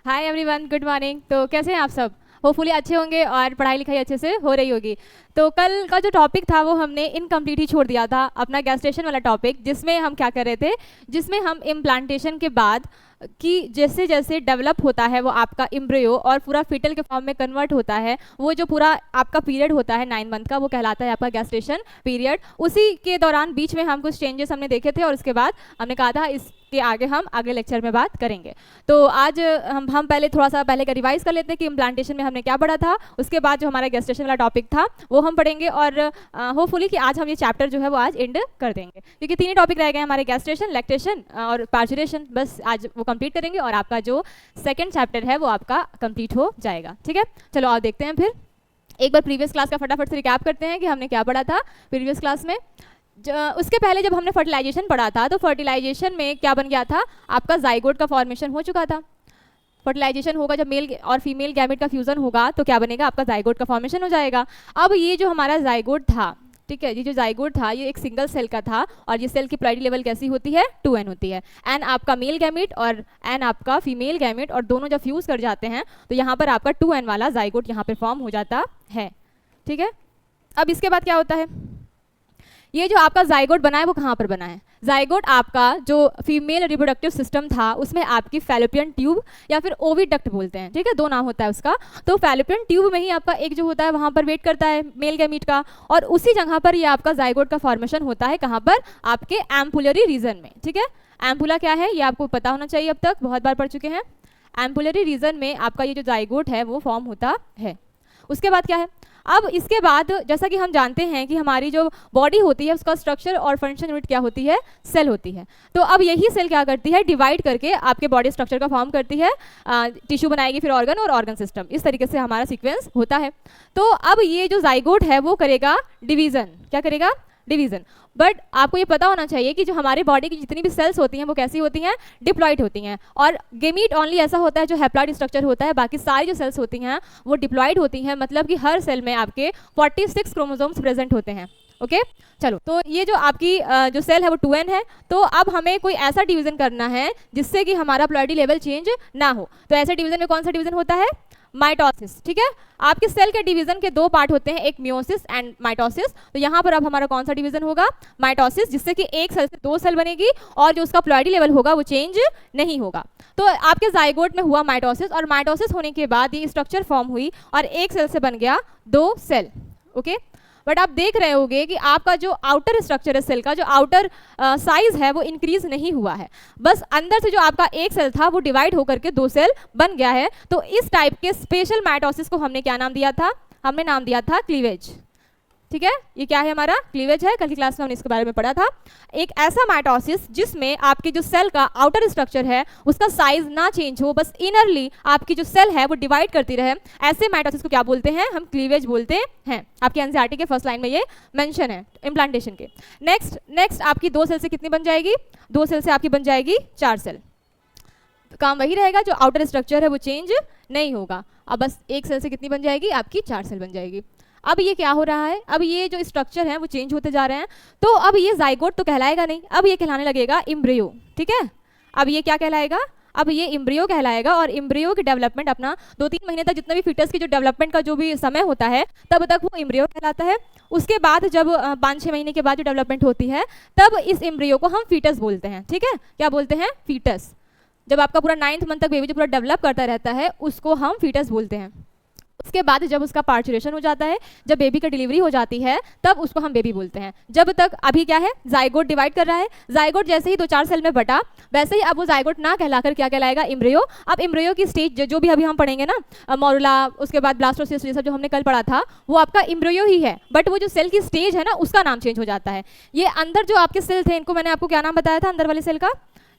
Hi everyone, good morning. तो कैसे हैं आप सब? होपफुली अच्छे होंगे और पढ़ाई लिखाई अच्छे से हो रही होगी। तो कल का जो टॉपिक था वो हमने इनकम्प्लीट ही छोड़ दिया था, अपना गैस्ट्रेशन वाला टॉपिक, जिसमें हम क्या कर रहे थे, जिसमें हम इम्प्लांटेशन के बाद कि जैसे जैसे डेवलप होता है वो आपका एम्ब्रियो और पूरा फीटल के फॉर्म में कन्वर्ट होता है, वो जो पूरा आपका पीरियड होता है 9 मंथ का, वो कहलाता है आपका गैस्ट्रेशन पीरियड। उसी के दौरान बीच में हम कुछ चेंजेस हमने देखे थे और उसके बाद हमने कहा था इसके आगे हम अगले लेक्चर में बात करेंगे। तो आज हम पहले थोड़ा सा पहले का रिवाइज कर लेते हैं कि इम्प्लांटेशन में हमने क्या पढ़ा था, उसके बाद जो हमारा गैस्ट्रेशन वाला टॉपिक था वो हम पढ़ेंगे और होपफुली कि आज हम ये चैप्टर जो है वो आज एंड कर देंगे, क्योंकि 3 ही टॉपिक रह गए हमारे, गैस्ट्रेशन, लैक्टेशन और पार्चुरेशन। बस आज वो कंप्लीट करेंगे और आपका जो सेकंड चैप्टर है वो आपका कंप्लीट हो जाएगा। ठीक है, चलो आओ देखते हैं। फिर एक बार प्रीवियस क्लास का फटाफट से रिकैप करते हैं कि हमने क्या पढ़ा था प्रीवियस क्लास में। उसके पहले जब हमने फर्टिलाइजेशन पढ़ा था तो फर्टिलाइजेशन में क्या बन गया था, आपका जाइगोट का फॉर्मेशन हो चुका था। फर्टिलाइजेशन होगा जब मेल और फीमेल गैमेट का फ्यूजन होगा तो क्या बनेगा, आपका जाइगोट का फॉर्मेशन हो जाएगा। अब ये जो हमारा जाइगोट था, ठीक है, ये जो जाइगोट था ये एक सिंगल सेल का था और ये सेल की प्लॉइडी लेवल कैसी होती है, 2n होती है। n आपका मेल गैमेट और n आपका फीमेल गैमेट, और दोनों जब फ्यूज कर जाते हैं तो यहाँ पर आपका 2n वाला जाइगोट यहाँ पर फॉर्म हो जाता है। ठीक है, अब इसके बाद क्या होता है, ये जो आपका जाइगोट बना है वो कहाँ पर बना है, जाइगोट आपका जो फीमेल रिप्रोडक्टिव सिस्टम था उसमें आपकी फैलोपियन ट्यूब या फिर ओविडक्ट बोलते हैं, ठीक है, 2 नाम होता है उसका। तो फैलोपियन ट्यूब में ही आपका एक जो होता है वहाँ पर वेट करता है मेल गैमीट का, और उसी जगह पर ये आपका जाइगोट का फॉर्मेशन होता है, कहाँ पर, आपके एम्पुलरी रीजन में। ठीक है, एम्पुला क्या है ये आपको पता होना चाहिए, अब तक बहुत बार पढ़ चुके हैं। एम्पुलरी रीजन में आपका ये जो जाइगोट है वो फॉर्म होता है। उसके बाद क्या है, अब इसके बाद जैसा कि हम जानते हैं कि हमारी जो बॉडी होती है उसका स्ट्रक्चर और फंक्शन यूनिट क्या होती है, सेल होती है। तो अब यही सेल क्या करती है, डिवाइड करके आपके बॉडी स्ट्रक्चर का फॉर्म करती है, टिश्यू बनाएगी, फिर ऑर्गन और ऑर्गन सिस्टम, इस तरीके से हमारा सीक्वेंस होता है। तो अब ये जो जाइगोट है वो करेगा डिवीजन, क्या करेगा, डिवीजन। बट आपको ये पता होना चाहिए कि जो हमारे बॉडी की जितनी भी सेल्स होती हैं वो कैसी होती हैं, डिप्लॉइड होती हैं, और गेमीट ओनली ऐसा होता है जो हैप्लॉइड स्ट्रक्चर होता है, बाकी सारी जो सेल्स होती हैं वो डिप्लॉइड होती हैं, मतलब कि हर सेल में आपके 46 क्रोमोसोम्स प्रेजेंट होते हैं। ओके चलो, तो ये जो आपकी जो सेल है वो 2n है। तो अब हमें कोई ऐसा डिवीजन करना है जिससे कि हमारा प्लॉइडी लेवल चेंज ना हो। तो ऐसे डिवीजन में कौन सा डिवीजन होता है, माइटोसिस। ठीक है, आपके सेल के डिवीजन के 2 पार्ट होते हैं, एक मियोसिस एंड माइटोसिस। तो यहाँ पर अब हमारा कौन सा डिवीजन होगा, माइटोसिस, जिससे कि एक सेल से 2 सेल बनेगी और जो उसका प्लॉइडी लेवल होगा वो चेंज नहीं होगा। तो आपके जाइगोट में हुआ माइटोसिस, और माइटोसिस होने के बाद ये स्ट्रक्चर फॉर्म हुई और एक सेल से बन गया 2 सेल। ओके, बट आप देख रहे होंगे कि आपका जो आउटर स्ट्रक्चर है सेल का, जो आउटर साइज है वो इंक्रीज नहीं हुआ है, बस अंदर से जो आपका एक सेल था वो डिवाइड होकर के 2 सेल बन गया है। तो इस टाइप के स्पेशल माइटोसिस को हमने क्या नाम दिया था, हमने नाम दिया था क्लीवेज। ठीक है, ये क्या है, हमारा क्लीवेज है, कल की क्लास में हमने इसके बारे में पढ़ा था। एक ऐसा माइटोसिस जिसमें आपके जो सेल का आउटर स्ट्रक्चर है उसका साइज ना चेंज हो, बस इनरली आपकी जो सेल है वो डिवाइड करती रहे, ऐसे माइटोसिस को क्या बोलते हैं, हम क्लीवेज बोलते हैं। आपकी एनसीईआरटी के फर्स्ट लाइन में ये मेंशन है इम्प्लांटेशन के। नेक्स्ट आपकी 2 सेल से कितनी बन जाएगी, 2 सेल से आपकी बन जाएगी 4 सेल। काम वही रहेगा, जो आउटर स्ट्रक्चर है वो चेंज नहीं होगा। अब बस एक सेल से कितनी बन जाएगी, आपकी 4 सेल बन जाएगी। अब ये क्या हो रहा है, अब ये जो स्ट्रक्चर है वो चेंज होते जा रहे हैं। तो अब ये जाइगोट तो कहलाएगा नहीं, अब ये कहलाने लगेगा एम्ब्रियो। ठीक है, अब ये क्या कहलाएगा, अब ये एम्ब्रियो कहलाएगा। और एम्ब्रियो की डेवलपमेंट अपना 2-3 महीने तक जितना भी फीटस की जो डेवलपमेंट का जो भी समय होता है तब तक वो एम्ब्रियो कहलाता है। उसके बाद जब 5-6 महीने के बाद जो डेवलपमेंट होती है तब इस एम्ब्रियो को हम फीटस बोलते हैं। ठीक है, क्या बोलते हैं, फीटस। जब आपका पूरा 9th मंथ तक बेबी जो पूरा डेवलप करता रहता है उसको हम फीटस बोलते हैं। उसके बाद जब उसका पार्चुरेशन हो जाता है, जब बेबी का डिलीवरी हो जाती है तब उसको हम बेबी बोलते हैं। जब तक अभी क्या है, जाइगोट डिवाइड कर रहा है, जाइगोट जैसे ही 2-4 सेल में बटा वैसे ही अब वो जाइगोट ना कहलाकर क्या कहलाएगा, एम्ब्रियो। अब एम्ब्रियो की स्टेज जो भी अभी हम पढ़ेंगे ना, मोरुला, उसके बाद ब्लास्टोसिस्ट, ये सब जो हमने कल पढ़ा था वो आपका एम्ब्रियो ही है, बट वो जो सेल की स्टेज है ना उसका नाम चेंज हो जाता है। ये अंदर जो आपके सेल थे इनको मैंने आपको क्या नाम बताया था, अंदर वाले सेल का,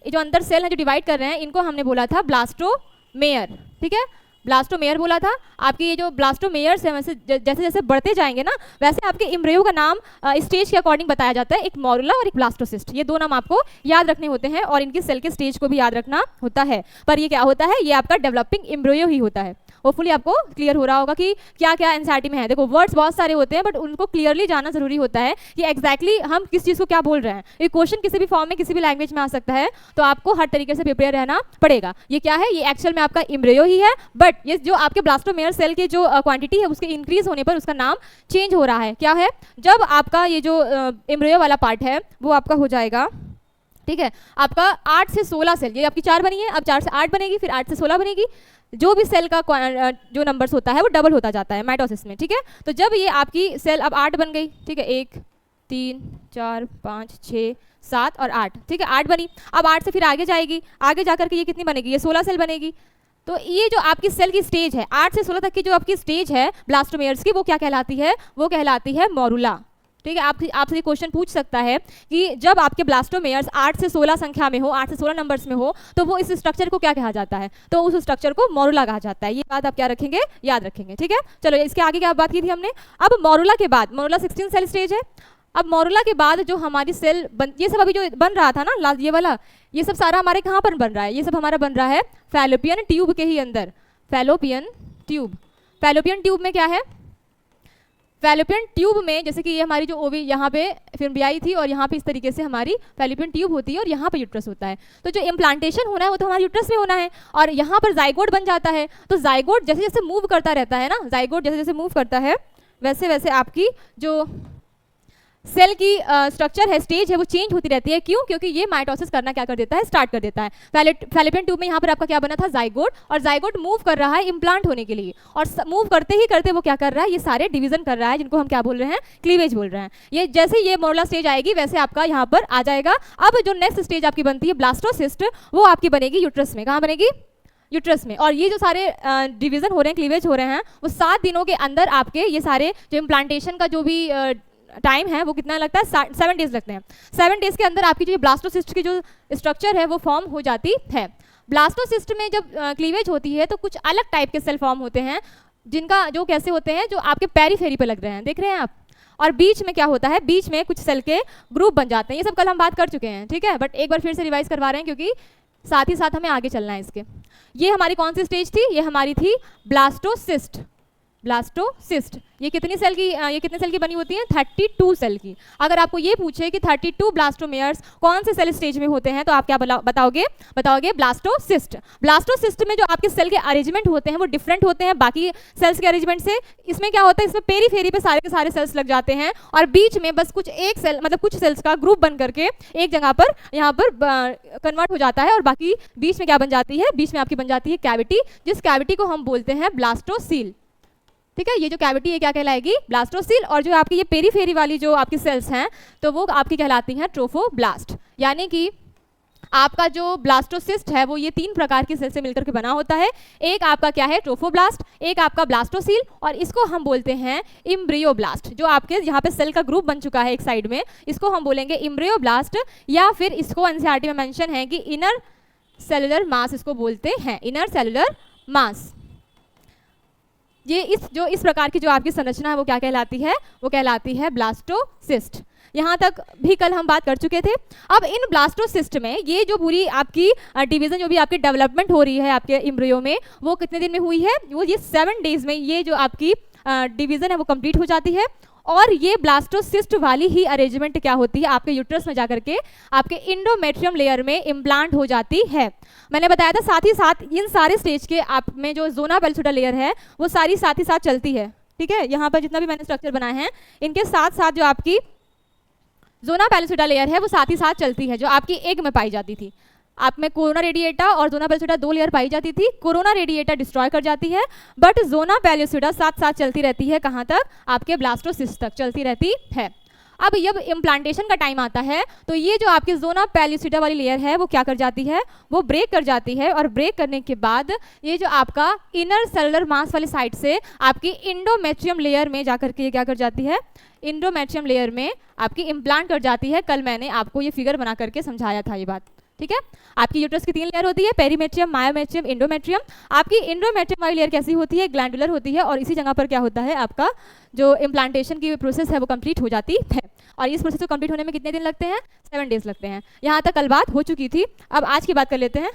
ये जो अंदर सेल है जो डिवाइड कर रहे हैं इनको हमने बोला था ब्लास्टोमेयर। ठीक है, ब्लास्टोमेयर बोला था। आपके ये जो ब्लास्टोमेयर्स हैं वैसे जैसे जैसे बढ़ते जाएंगे ना वैसे आपके एम्ब्रियो का नाम स्टेज के अकॉर्डिंग बताया जाता है, एक मोरुला और एक ब्लास्टोसिस्ट। ये 2 नाम आपको याद रखने होते हैं और इनके सेल के स्टेज को भी याद रखना होता है। पर ये क्या होता है, ये आपका डेवलपिंग एम्ब्रियो ही होता है। होपफुली आपको क्लियर हो रहा होगा कि क्या क्या एनसीईआरटी में है। देखो वर्ड्स बहुत सारे होते हैं बट उनको क्लियरली जानना जरूरी होता है कि एग्जैक्टली हम किस चीज़ को क्या बोल रहे हैं। ये क्वेश्चन किसी भी फॉर्म में किसी भी लैंग्वेज में आ सकता है, तो आपको हर तरीके से प्रिपेयर रहना पड़ेगा। ये क्या है, ये एक्चुअल में आपका एम्ब्रियो ही है, बट ये जो आपके ब्लास्टोमेयर सेल की जो क्वांटिटी है उसके इंक्रीज होने पर उसका नाम चेंज हो रहा है। क्या है, जब आपका ये जो एम्ब्रियो वाला पार्ट है वो आपका हो जाएगा, ठीक है, आपका 8 से 16 सेल, ये आपकी 4 बनी है, अब 4 से 8 बनेगी, फिर 8 से 16 बनेगी। जो भी सेल का जो नंबर्स होता है वो डबल होता जाता है माइटोसिस में, ठीक है। तो जब ये आपकी सेल अब 8 बन गई, ठीक है, 1 3 4 5 6 7 और 8, ठीक है, 8 बनी। अब 8 से फिर आगे जाएगी, आगे जाकर के ये कितनी बनेगी, ये 16 सेल बनेगी। तो ये जो आपकी सेल की स्टेज है 8 से 16 तक की जो आपकी स्टेज है ब्लास्टोमेयर्स की, वो क्या कहलाती है, वो कहलाती है मोरुला, ठीक है। आपसे क्वेश्चन पूछ सकता है कि जब आपके ब्लास्टोमेयर्स 8 से 16 संख्या में हो, 8 से 16 नंबर्स में हो, तो वो इस स्ट्रक्चर को क्या कहा जाता है, तो उस स्ट्रक्चर को मोरुला कहा जाता है। ये बात आप क्या रखेंगे, याद रखेंगे, ठीक है। चलो इसके आगे क्या बात की थी हमने। अब मोरुला के बाद, मोरुला 16 सेल स्टेज है। अब मोरुला के बाद जो हमारी सेल ये सब अभी जो बन रहा था ना ये वाला, ये सब सारा हमारे कहाँ पर बन रहा है, ये सब हमारा बन रहा है फैलोपियन ट्यूब के ही अंदर। फैलोपियन ट्यूब, फैलोपियन ट्यूब में क्या है, फैलोपियन ट्यूब में जैसे कि ये हमारी जो ओवी यहाँ पे फिर ब्याई थी और यहाँ पे इस तरीके से हमारी फैलोपियन ट्यूब होती है और यहाँ पे यूट्रस होता है। तो जो इम्प्लांटेशन होना है वो तो हमारे यूट्रस में होना है और यहाँ पर जाइगोट बन जाता है। तो जाइगोट जैसे जैसे मूव करता रहता है ना, जाइगोट जैसे जैसे मूव करता है वैसे वैसे आपकी जो सेल की स्ट्रक्चर है, स्टेज है, वो चेंज होती रहती है। क्यों, क्योंकि ये माइटोसिस करना क्या कर देता है, स्टार्ट कर देता है। फैलोपियन ट्यूब में यहाँ पर आपका क्या बना था, जाइगोट, और जाइगोट मूव कर रहा है इम्प्लांट होने के लिए, और मूव करते ही करते वो क्या कर रहा है, ये सारे डिवीजन कर रहा है, जिनको हम क्या बोल रहे हैं, क्लीवेज बोल रहे हैं। ये जैसे ये मोरुला स्टेज आएगी वैसे आपका यहाँ पर आ जाएगा। अब जो नेक्स्ट स्टेज आपकी बनती है ब्लास्टोसिस्ट, वो आपकी बनेगी यूट्रस में। कहाँ बनेगी, यूट्रस में। और ये जो सारे डिवीजन हो रहे हैं, क्लीवेज हो रहे हैं, वो 7 दिनों के अंदर आपके ये सारे जो इम्प्लांटेशन का जो भी टाइम है वो कितना लगता है, 7 डेज लगते हैं। 7 डेज के अंदर आपकी जो ब्लास्टोसिस्ट की जो स्ट्रक्चर है वो फॉर्म हो जाती है। ब्लास्टोसिस्ट में जब क्लीवेज होती है तो कुछ अलग टाइप के सेल फॉर्म होते हैं, जिनका जो कैसे होते हैं, जो आपके पेरीफेरी पे लग रहे हैं, देख रहे हैं आप। और बीच में क्या होता है, बीच में कुछ सेल के ग्रुप बन जाते हैं। ये सब कल हम बात कर चुके हैं, ठीक है, बट एक बार फिर से रिवाइज करवा रहे हैं क्योंकि साथ ही साथ हमें आगे चलना है इसके। ये हमारी कौन सी स्टेज थी, ये हमारी थी ब्लास्टोसिस्ट। ब्लास्टोसिस्ट ये कितनी सेल की, ये कितने सेल की बनी होती है, 32 सेल की। अगर आपको ये पूछे कि 32 ब्लास्टोमेयर्स कौन से सेल स्टेज में होते हैं, तो आप क्या बताओगे, ब्लास्टोसिस्ट। ब्लास्टोसिस्ट में जो आपके सेल के अरेंजमेंट होते हैं वो डिफरेंट होते हैं बाकी सेल्स के अरेंजमेंट से। इसमें क्या होता है, इसमें पेरीफेरी पे सारे के सारे सेल्स लग जाते हैं और बीच में बस कुछ एक सेल, मतलब कुछ सेल्स का ग्रुप बन करके एक जगह पर यहाँ पर कन्वर्ट हो जाता है, और बाकी बीच में क्या बन जाती है, बीच में आपकी बन जाती है कैविटी, जिस कैविटी को हम बोलते हैं ब्लास्टोसील, ठीक है। ये जो कैविटी है क्या कहलाएगी, ब्लास्टोसील। और जो आपकी ये पेरीफेरी वाली जो आपकी सेल्स हैं तो वो आपकी कहलाती हैं ट्रोफोब्लास्ट। यानी कि आपका जो ब्लास्टोसिस्ट है वो ये 3 प्रकार की सेल से मिलकर के बना होता है। एक आपका क्या है, ट्रोफोब्लास्ट, एक आपका ब्लास्टोसील, और इसको हम बोलते हैं इम्ब्रियोब्लास्ट। जो आपके यहाँ पे सेल का ग्रुप बन चुका है एक साइड में, इसको हम बोलेंगे इम्ब्रियोब्लास्ट, या फिर इसको एनसीईआरटी में मेंशन है कि इनर सेलुलर मास इसको बोलते हैं, इनर सेलुलर मास। ये इस प्रकार की जो आपकी संरचना है वो क्या कहलाती है, वो कहलाती है ब्लास्टोसिस्ट। यहाँ तक भी कल हम बात कर चुके थे। अब इन ब्लास्टोसिस्ट में ये जो पूरी आपकी डिवीजन, जो भी आपकी डेवलपमेंट हो रही है आपके एम्ब्रियो में, वो कितने दिन में हुई है, वो ये 7 डेज में ये जो आपकी डिवीजन है वो कंप्लीट हो जाती है। और ये ब्लास्टोसिस्ट वाली ही अरेंजमेंट क्या होती है, आपके यूट्रस में जाकर के आपके इंडोमेट्रियम लेयर में इम्प्लांट हो जाती है। मैंने बताया था साथ ही साथ इन सारे स्टेज के आप में जो जोना पेल्सुडा लेयर है वो सारी साथ ही साथ चलती है, ठीक है। यहाँ पर जितना भी मैंने स्ट्रक्चर बनाए हैं इनके साथ साथ जो आपकी जोना पेल्सुडा लेयर है वो साथ ही साथ चलती है, जो आपकी एग में पाई जाती थी। आप में कोरोना रेडिएटा और जोना पेल्सुडा 2 लेयर पाई जाती थी। कोरोना रेडिएटा डिस्ट्रॉय कर जाती है, बट जोना पेल्सुडा साथ साथ चलती रहती है, कहाँ तक, आपके ब्लास्टोसिस्ट तक चलती रहती है। अब जब इम्प्लांटेशन का टाइम आता है तो ये जो आपकी जोना पेल्सुडा वाली लेयर है वो क्या कर जाती है, वो ब्रेक कर जाती है, और ब्रेक करने के बाद ये जो आपका इनर सेलुलर मास वाली साइड से आपकी इंडोमेट्रियम लेयर में जाकर के ये क्या कर जाती है, इंडोमेट्रियम लेयर में आपकी इम्प्लांट कर जाती है। कल मैंने आपको ये फिगर बना करके समझाया था ये बात, ठीक है। आपकी यूट्रस की 3 लेयर होती है, पेरीमेट्रियम, मायोमेट्रियम, इंडोमेट्रियम। आपकी इंडोमेट्रियम वाली लेयर कैसी होती है, ग्लैंडुलर होती है, और इसी जगह पर क्या होता है, आपका जो इम्प्लांटेशन की प्रोसेस है वो कंप्लीट हो जाती है। और इस प्रोसेस को कंप्लीट होने में कितने दिन लगते हैं, 7 डेज लगते हैं। यहाँ तक कल बात हो चुकी थी। अब आज की बात कर लेते हैं,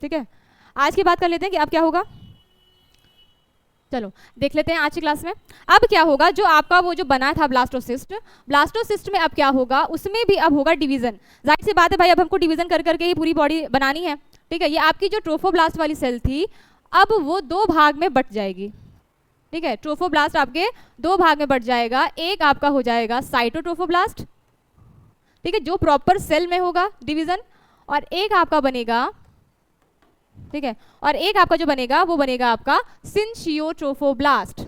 ठीक है। आज की बात कर लेते हैं कि अब क्या होगा। चलो देख लेते हैं आज की क्लास में। अब क्या होगा, जो आपका वो जो बना था ब्लास्टोसिस्ट में अब क्या होगा, उसमें भी अब होगा डिवीजन। जाहिर सी बात है भाई, अब हमको डिवीजन कर करके ही पूरी बॉडी बनानी है। ठीक है, ये आपकी जो ट्रोफोब्लास्ट वाली सेल थी अब वो 2 भाग में बट जाएगी। ठीक है, ट्रोफोब्लास्ट आपके 2 भाग में बट जाएगा। एक आपका हो जाएगा साइटोट्रोफोब्लास्ट, ठीक है, जो प्रॉपर सेल में होगा डिवीजन, और एक आपका बनेगा, ठीक है, और एक आपका जो बनेगा वो बनेगा आपका सिंचियोट्रोफोब्लास्ट।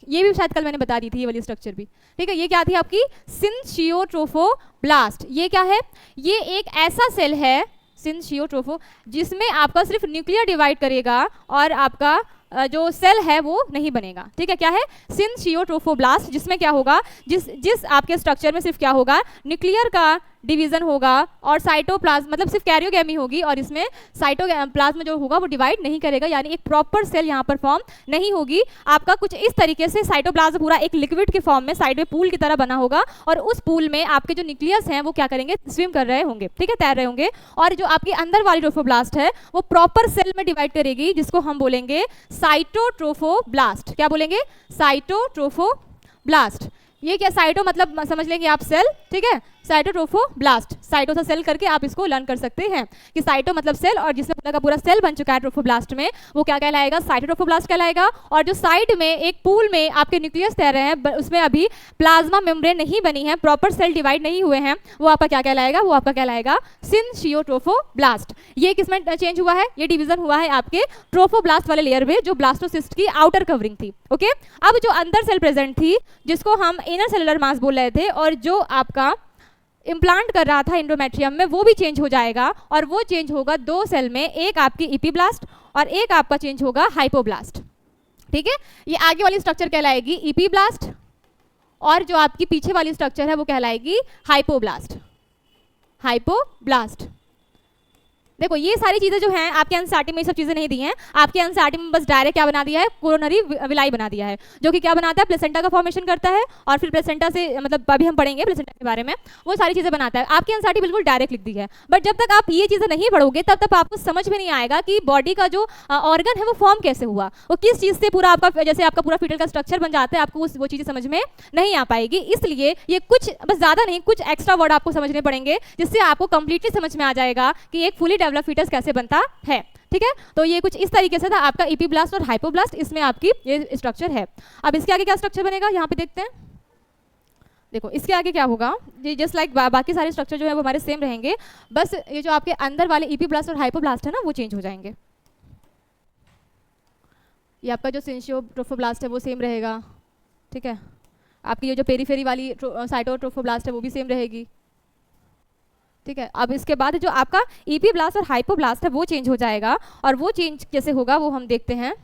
ये भी शायद कल मैंने बता दी थी ये वाली स्ट्रक्चर भी। ठीक है, ये क्या थी आपकी सिंचियोट्रोफोब्लास्ट। ये क्या है, ये एक ऐसा सेल है सिंचियोट्रोफो जिसमें आपका सिर्फ न्यूक्लियर डिवाइड करेगा और आपका जो सेल है वो नहीं बनेगा। ठीक है, क्या है सिंचियोट्रोफोब्लास्ट, जिसमें क्या होगा, जिस आपके स्ट्रक्चर में सिर्फ क्या होगा, न्यूक्लियर का डिवीजन होगा और साइटोप्लाज्म मतलब सिर्फ कैरियोगेमी होगी, और इसमें साइटोप्लाज्म जो होगा वो डिवाइड नहीं करेगा, यानी एक प्रॉपर सेल यहाँ पर फॉर्म नहीं होगी। आपका कुछ इस तरीके से साइटोप्लाज्म पूरा एक लिक्विड के फॉर्म में साइड में पूल की तरह बना होगा, और उस पूल में आपके जो न्यूक्लियस हैं वो क्या करेंगे, स्विम कर रहे होंगे। ठीक है, तैर रहे होंगे, और जो आपकी अंदर वाली ट्रोफोब्लास्ट है वो प्रॉपर सेल में डिवाइड करेगी, जिसको हम बोलेंगे साइटोट्रोफोब्लास्ट। क्या बोलेंगे, साइटोट्रोफोब्लास्ट। ये क्या, साइटो मतलब समझ लेंगे आप सेल। ठीक है, साइटोट्रोफोब्लास्ट, साइटो से सेल करके आप इसको लर्न कर सकते हैं कि साइटो मतलब सेल, और जिसमें पूरा का पूरा सेल बन चुका है ट्रोफोब्लास्ट में वो क्या कहलाएगा, साइटोट्रोफोब्लास्ट कहलाएगा। और जो साइड में एक पूल में आपके न्यूक्लियस तैर रहे हैं उसमें अभी प्लाज्मा मेम्ब्रेन नहीं बनी है, प्रॉपर सेल डिवाइड नहीं हुए हैं, वो आपका क्या कहलाएगा, वो आपका कहलाएगा सिंचियोट्रोफोब्लास्ट। ये किसमें चेंज हुआ है, ये डिवीजन हुआ है आपके ट्रोफोब्लास्ट वाले लेयर में, जो ब्लास्टोसिस्ट की आउटर कवरिंग थी। ओके, अब जो अंदर सेल प्रेजेंट थी जिसको हम इनर सेलुलर मास बोल रहे थे, और जो आपका इम्प्लांट कर रहा था एंडोमेट्रियम में, वो भी चेंज हो जाएगा, और वो चेंज होगा 2 सेल में, एक आपकी इपीब्लास्ट और एक आपका चेंज होगा हाइपोब्लास्ट। ठीक है, ये आगे वाली स्ट्रक्चर कहलाएगी इपीब्लास्ट, और जो आपकी पीछे वाली स्ट्रक्चर है वो कहलाएगी हाइपोब्लास्ट। हाइपोब्लास्ट देखो, ये सारी चीजें जो हैं आपके एनसीईआरटी में ये सब चीजें नहीं दी हैं, आपके एनसीईआरटी में बस डायरेक्ट क्या बना दिया है, कोरोनरी विलाई बना दिया है, जो कि क्या बनाता है, प्लेसेंटा का फॉर्मेशन करता है, और फिर प्लेसेंटा से मतलब अभी हम पढ़ेंगे प्लेसेंटा के बारे में, वो सारी चीजें बनाता है। आपकी एनसीईआरटी बिल्कुल डायरेक्ट लिख दी है, बट जब तक आप ये चीजें नहीं पढ़ोगे तब तक आपको समझ में नहीं आएगा कि बॉडी का जो ऑर्गन है वो फॉर्म कैसे हुआ, वो किस चीज से पूरा आपका, जैसे आपका पूरा फीटल का स्ट्रक्चर बन जाता है, आपको वो चीजें समझ में नहीं आ पाएगी। इसलिए ये कुछ बस ज्यादा नहीं, कुछ एक्स्ट्रा वर्ड आपको समझने पड़ेंगे, जिससे आपको कंप्लीटली समझ में आ जाएगा कि एक फुली डेवलप फीटस कैसे बनता है। ठीक है, तो ये कुछ इस तरीके से था आपका इपीब्लास्ट और हाइपोब्लास्ट, इसमें आपकी ये स्ट्रक्चर है। अब इसके आगे क्या स्ट्रक्चर बनेगा, यहाँ पे देखते हैं। देखो इसके आगे क्या होगा, ये जस्ट लाइक बाकी सारे स्ट्रक्चर जो है वो हमारे सेम रहेंगे, बस ये जो आपके अंदर वाले इपीब्लास्ट और हाइपोब्लास्ट है ना वो चेंज हो जाएंगे। ये आपका जो सिंचियोट्रोफोब्लास्ट है वो सेम रहेगा। ठीक है, आपकी ये जो पेरीफेरी वाली साइटोट्रोफोब्लास्ट है वो भी सेम रहेगी। ठीक है, अब इसके बाद जो आपका इपीब्लास्ट और हाइपोब्लास्ट है वो चेंज हो जाएगा, और वो चेंज कैसे होगा वो हम देखते हैं।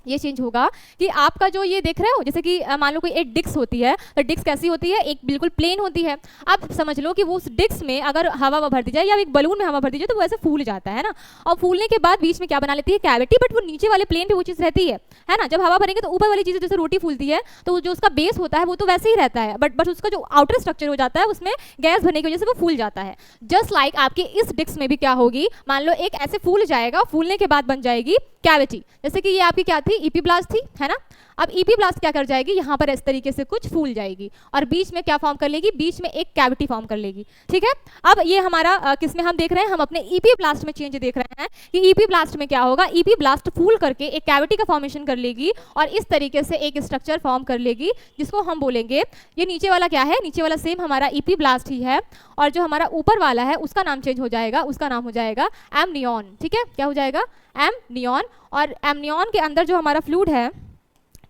ये चेंज होगा कि आपका जो ये देख रहे हो, जैसे कि मान लो कोई एक डिस्क होती है, तो डिस्क कैसी होती है, एक बिल्कुल प्लेन होती है। अब समझ लो कि वो उस डिस्क में अगर हवा भर दी जाए या एक बलून में हवा भर दी जाए तो वो ऐसे फूल जाता है ना, और फूलने के बाद बीच में क्या बना लेती है, कैविटी, बट वो नीचे वाले प्लेन पे वो चीज़ रहती है ना। जब हवा भरेंगे तो ऊपर वाली चीज़ जैसे रोटी फूलती है तो जो उसका बेस होता है वो तो वैसे ही रहता है, बट उसका जो आउटर स्ट्रक्चर हो जाता है उसमें गैस भरने की वजह से वो फूल जाता है। जस्ट लाइक आपके इस डिस्क में भी क्या होगी, मान लो एक ऐसे फूल जाएगा, फूलने के बाद बन जाएगी कैविटी। जैसे कि ये आपकी क्या थी, इपीब्लास्ट थी, है ना। अब इपीब्लास्ट क्या कर जाएगी, यहाँ पर इस तरीके से कुछ फूल जाएगी और बीच में क्या फॉर्म कर लेगी, बीच में एक कैविटी फॉर्म कर लेगी। ठीक है, अब ये हमारा किसमें हम देख रहे हैं, हम अपने इपीब्लास्ट में चेंज देख रहे हैं कि इपीब्लास्ट में क्या होगा, इपीब्लास्ट फूल करके एक कैविटी का फॉर्मेशन कर लेगी और इस तरीके से एक स्ट्रक्चर फॉर्म कर लेगी, जिसको हम बोलेंगे, ये नीचे वाला क्या है, नीचे वाला सेम हमारा इपीब्लास्ट ही है, और जो हमारा ऊपर वाला है उसका नाम चेंज हो जाएगा, उसका नाम हो जाएगा एमनियॉन। ठीक है, क्या हो जाएगा, एमनियॉन। और एमनियॉन के अंदर जो हमारा फ्लूइड है,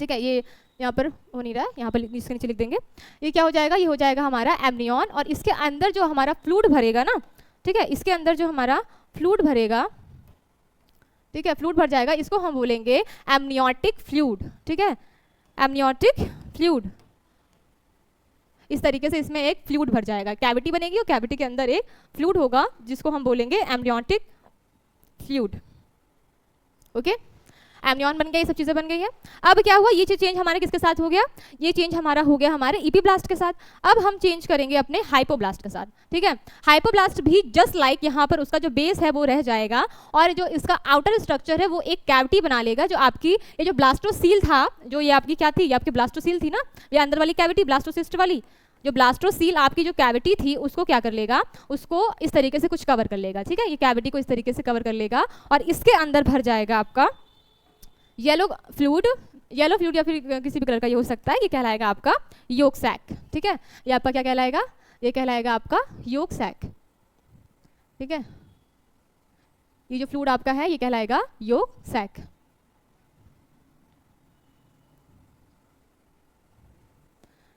ठीक है, ये यहाँ पर हो नहीं रहा है, यहाँ पर इसके नीचे लिख देंगे, ये क्या हो जाएगा, ये हो जाएगा हमारा एमनियॉन। और इसके अंदर जो हमारा फ्लूइड भरेगा ना, ठीक है, इसके अंदर जो हमारा फ्लूइड भरेगा, ठीक है, फ्लूइड भर जाएगा, इसको हम बोलेंगे एमनियोटिक फ्लूइड। ठीक है, एमनियोटिक फ्लूइड, इस तरीके से इसमें एक फ्लूइड भर जाएगा, कैविटी बनेगी और कैविटी के अंदर एक फ्लूइड होगा जिसको हम बोलेंगे एमनियोटिक फ्लूइड। ओके, एमनियॉन बन गया, ये सब चीज़ें बन गई है। अब क्या हुआ, ये चेंज हमारे किसके साथ हो गया, ये चेंज हमारा हो गया हमारे इपीब्लास्ट के साथ। अब हम चेंज करेंगे अपने हाइपोब्लास्ट के साथ, ठीक है। हाइपोब्लास्ट भी जस्ट लाइक यहाँ पर उसका जो बेस है वो रह जाएगा और जो इसका आउटर स्ट्रक्चर है वो एक कैविटी बना लेगा। जो आपकी ये जो ब्लास्टोसील था, जो ये आपकी क्या थी, ये आपकी ब्लास्टोसील थी ना, ये अंदर वाली कैविटी ब्लास्टोसिस्ट वाली, जो ब्लास्टोसील आपकी जो कैविटी थी उसको क्या कर लेगा, उसको इस तरीके से कुछ कवर कर लेगा, ठीक है। ये कैविटी को इस तरीके से कवर कर लेगा और इसके अंदर भर जाएगा आपका येलो फ्लूइड या फिर किसी भी कलर का ये हो सकता है। ये कहलाएगा आपका योक सैक, ठीक है। ये आपका क्या कहलाएगा, ये कहलाएगा आपका योक सैक, ठीक है। ये जो फ्लूइड आपका है ये कहलाएगा योक सैक।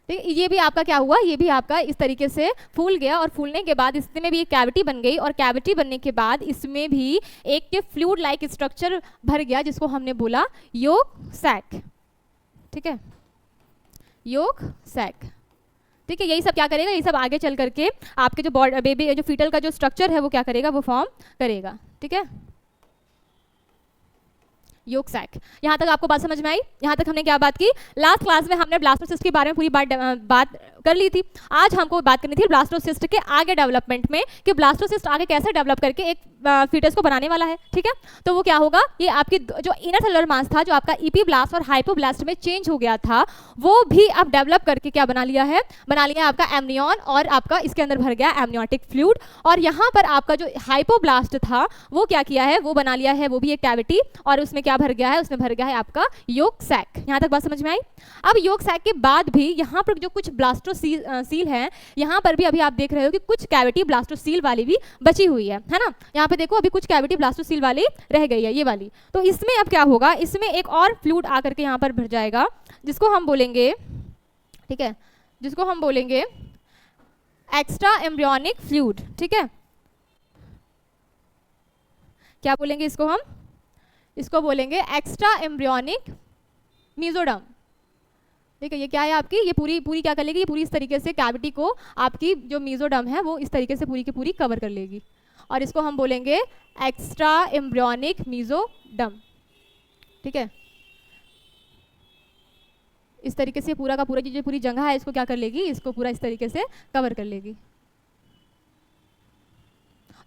ये भी आपका क्या हुआ, ये भी आपका इस तरीके से फूल गया और फूलने के बाद इसमें भी एक कैविटी बन गई और कैविटी बनने के बाद इसमें भी एक फ्लूइड लाइक स्ट्रक्चर भर गया जिसको हमने बोला योक सैक, ठीक है, योक सैक, ठीक है। यही सब क्या करेगा, यही सब आगे चल करके आपके जो बेबी जो फीटल का जो स्ट्रक्चर है वो क्या करेगा, वो फॉर्म करेगा, ठीक है। योक सैक, यहाँ तक आपको बात समझ में आई। यहाँ तक हमने क्या बात की, लास्ट क्लास में हमने ब्लास्टोसिस्ट के बारे में पूरी बात कर ली थी। आज हमको बात करनी थी ब्लास्टोसिस्ट के आगे डेवलपमेंट में, कि ब्लास्टोसिस्ट आगे कैसे डेवलप करके एक फीटस को बनाने वाला है, ठीक है। तो वो क्या होगा, ये आपकी जो इनर सेलुलर मास था जो आपका इपीब्लास्ट और हाइपोब्लास्ट में चेंज हो गया था वो भी अब डेवलप करके क्या बना लिया है, बना लिया आपका एमनियॉन और आपका इसके अंदर भर गया एमनियोटिक फ्लूइड। और यहाँ पर आपका जो हाइपोब्लास्ट था वो क्या किया है, वो बना लिया है वो भी एक कैविटी और उसमें क्या भर गया है, उसमें भर गया है आपका योक सैक। यहाँ तक बात समझ में आई। अब योक सैक के बाद भी यहाँ पर जो कुछ ब्लास्टोसील है, यहाँ पर भी अभी आप देख रहे हो कि कुछ कैविटी ब्लास्टोसील वाली भी बची हुई है ना। यहाँ पे देखो अभी कुछ कैविटी ब्लास्टोसील वाली रह गई है, ये वाली। तो इसमें अब क्या होगा, इसमें एक और फ्लूइड आकर के यहाँ पर भर जाएगा जिसको हम बोलेंगे, ठीक है, जिसको हम बोलेंगे एक्स्ट्रा एम्ब्रियोनिक फ्लूइड, ठीक है। क्या बोलेंगे इसको हम, इसको बोलेंगे एक्स्ट्रा एम्ब्रियोनिक मीजोडर्म, ठीक है। ये क्या है आपकी, ये पूरी क्या कर लेगी, ये पूरी इस तरीके से कैविटी को आपकी जो मीजोडर्म है वो इस तरीके से पूरी की पूरी कवर कर लेगी और इसको हम बोलेंगे एक्स्ट्रा एम्ब्रियोनिक मीजोडर्म, ठीक है। इस तरीके से पूरा का पूरा जो पूरी जगह है इसको क्या कर लेगी, इसको पूरा इस तरीके से कवर कर लेगी।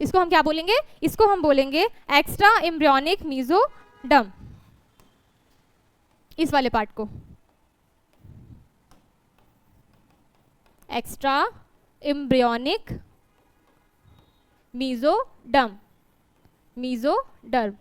इसको हम क्या बोलेंगे, इसको हम बोलेंगे एक्स्ट्रा एम्ब्रियोनिक मीजोडर्म, इस वाले पार्ट को extra embryonic mesoderm, mesoderm,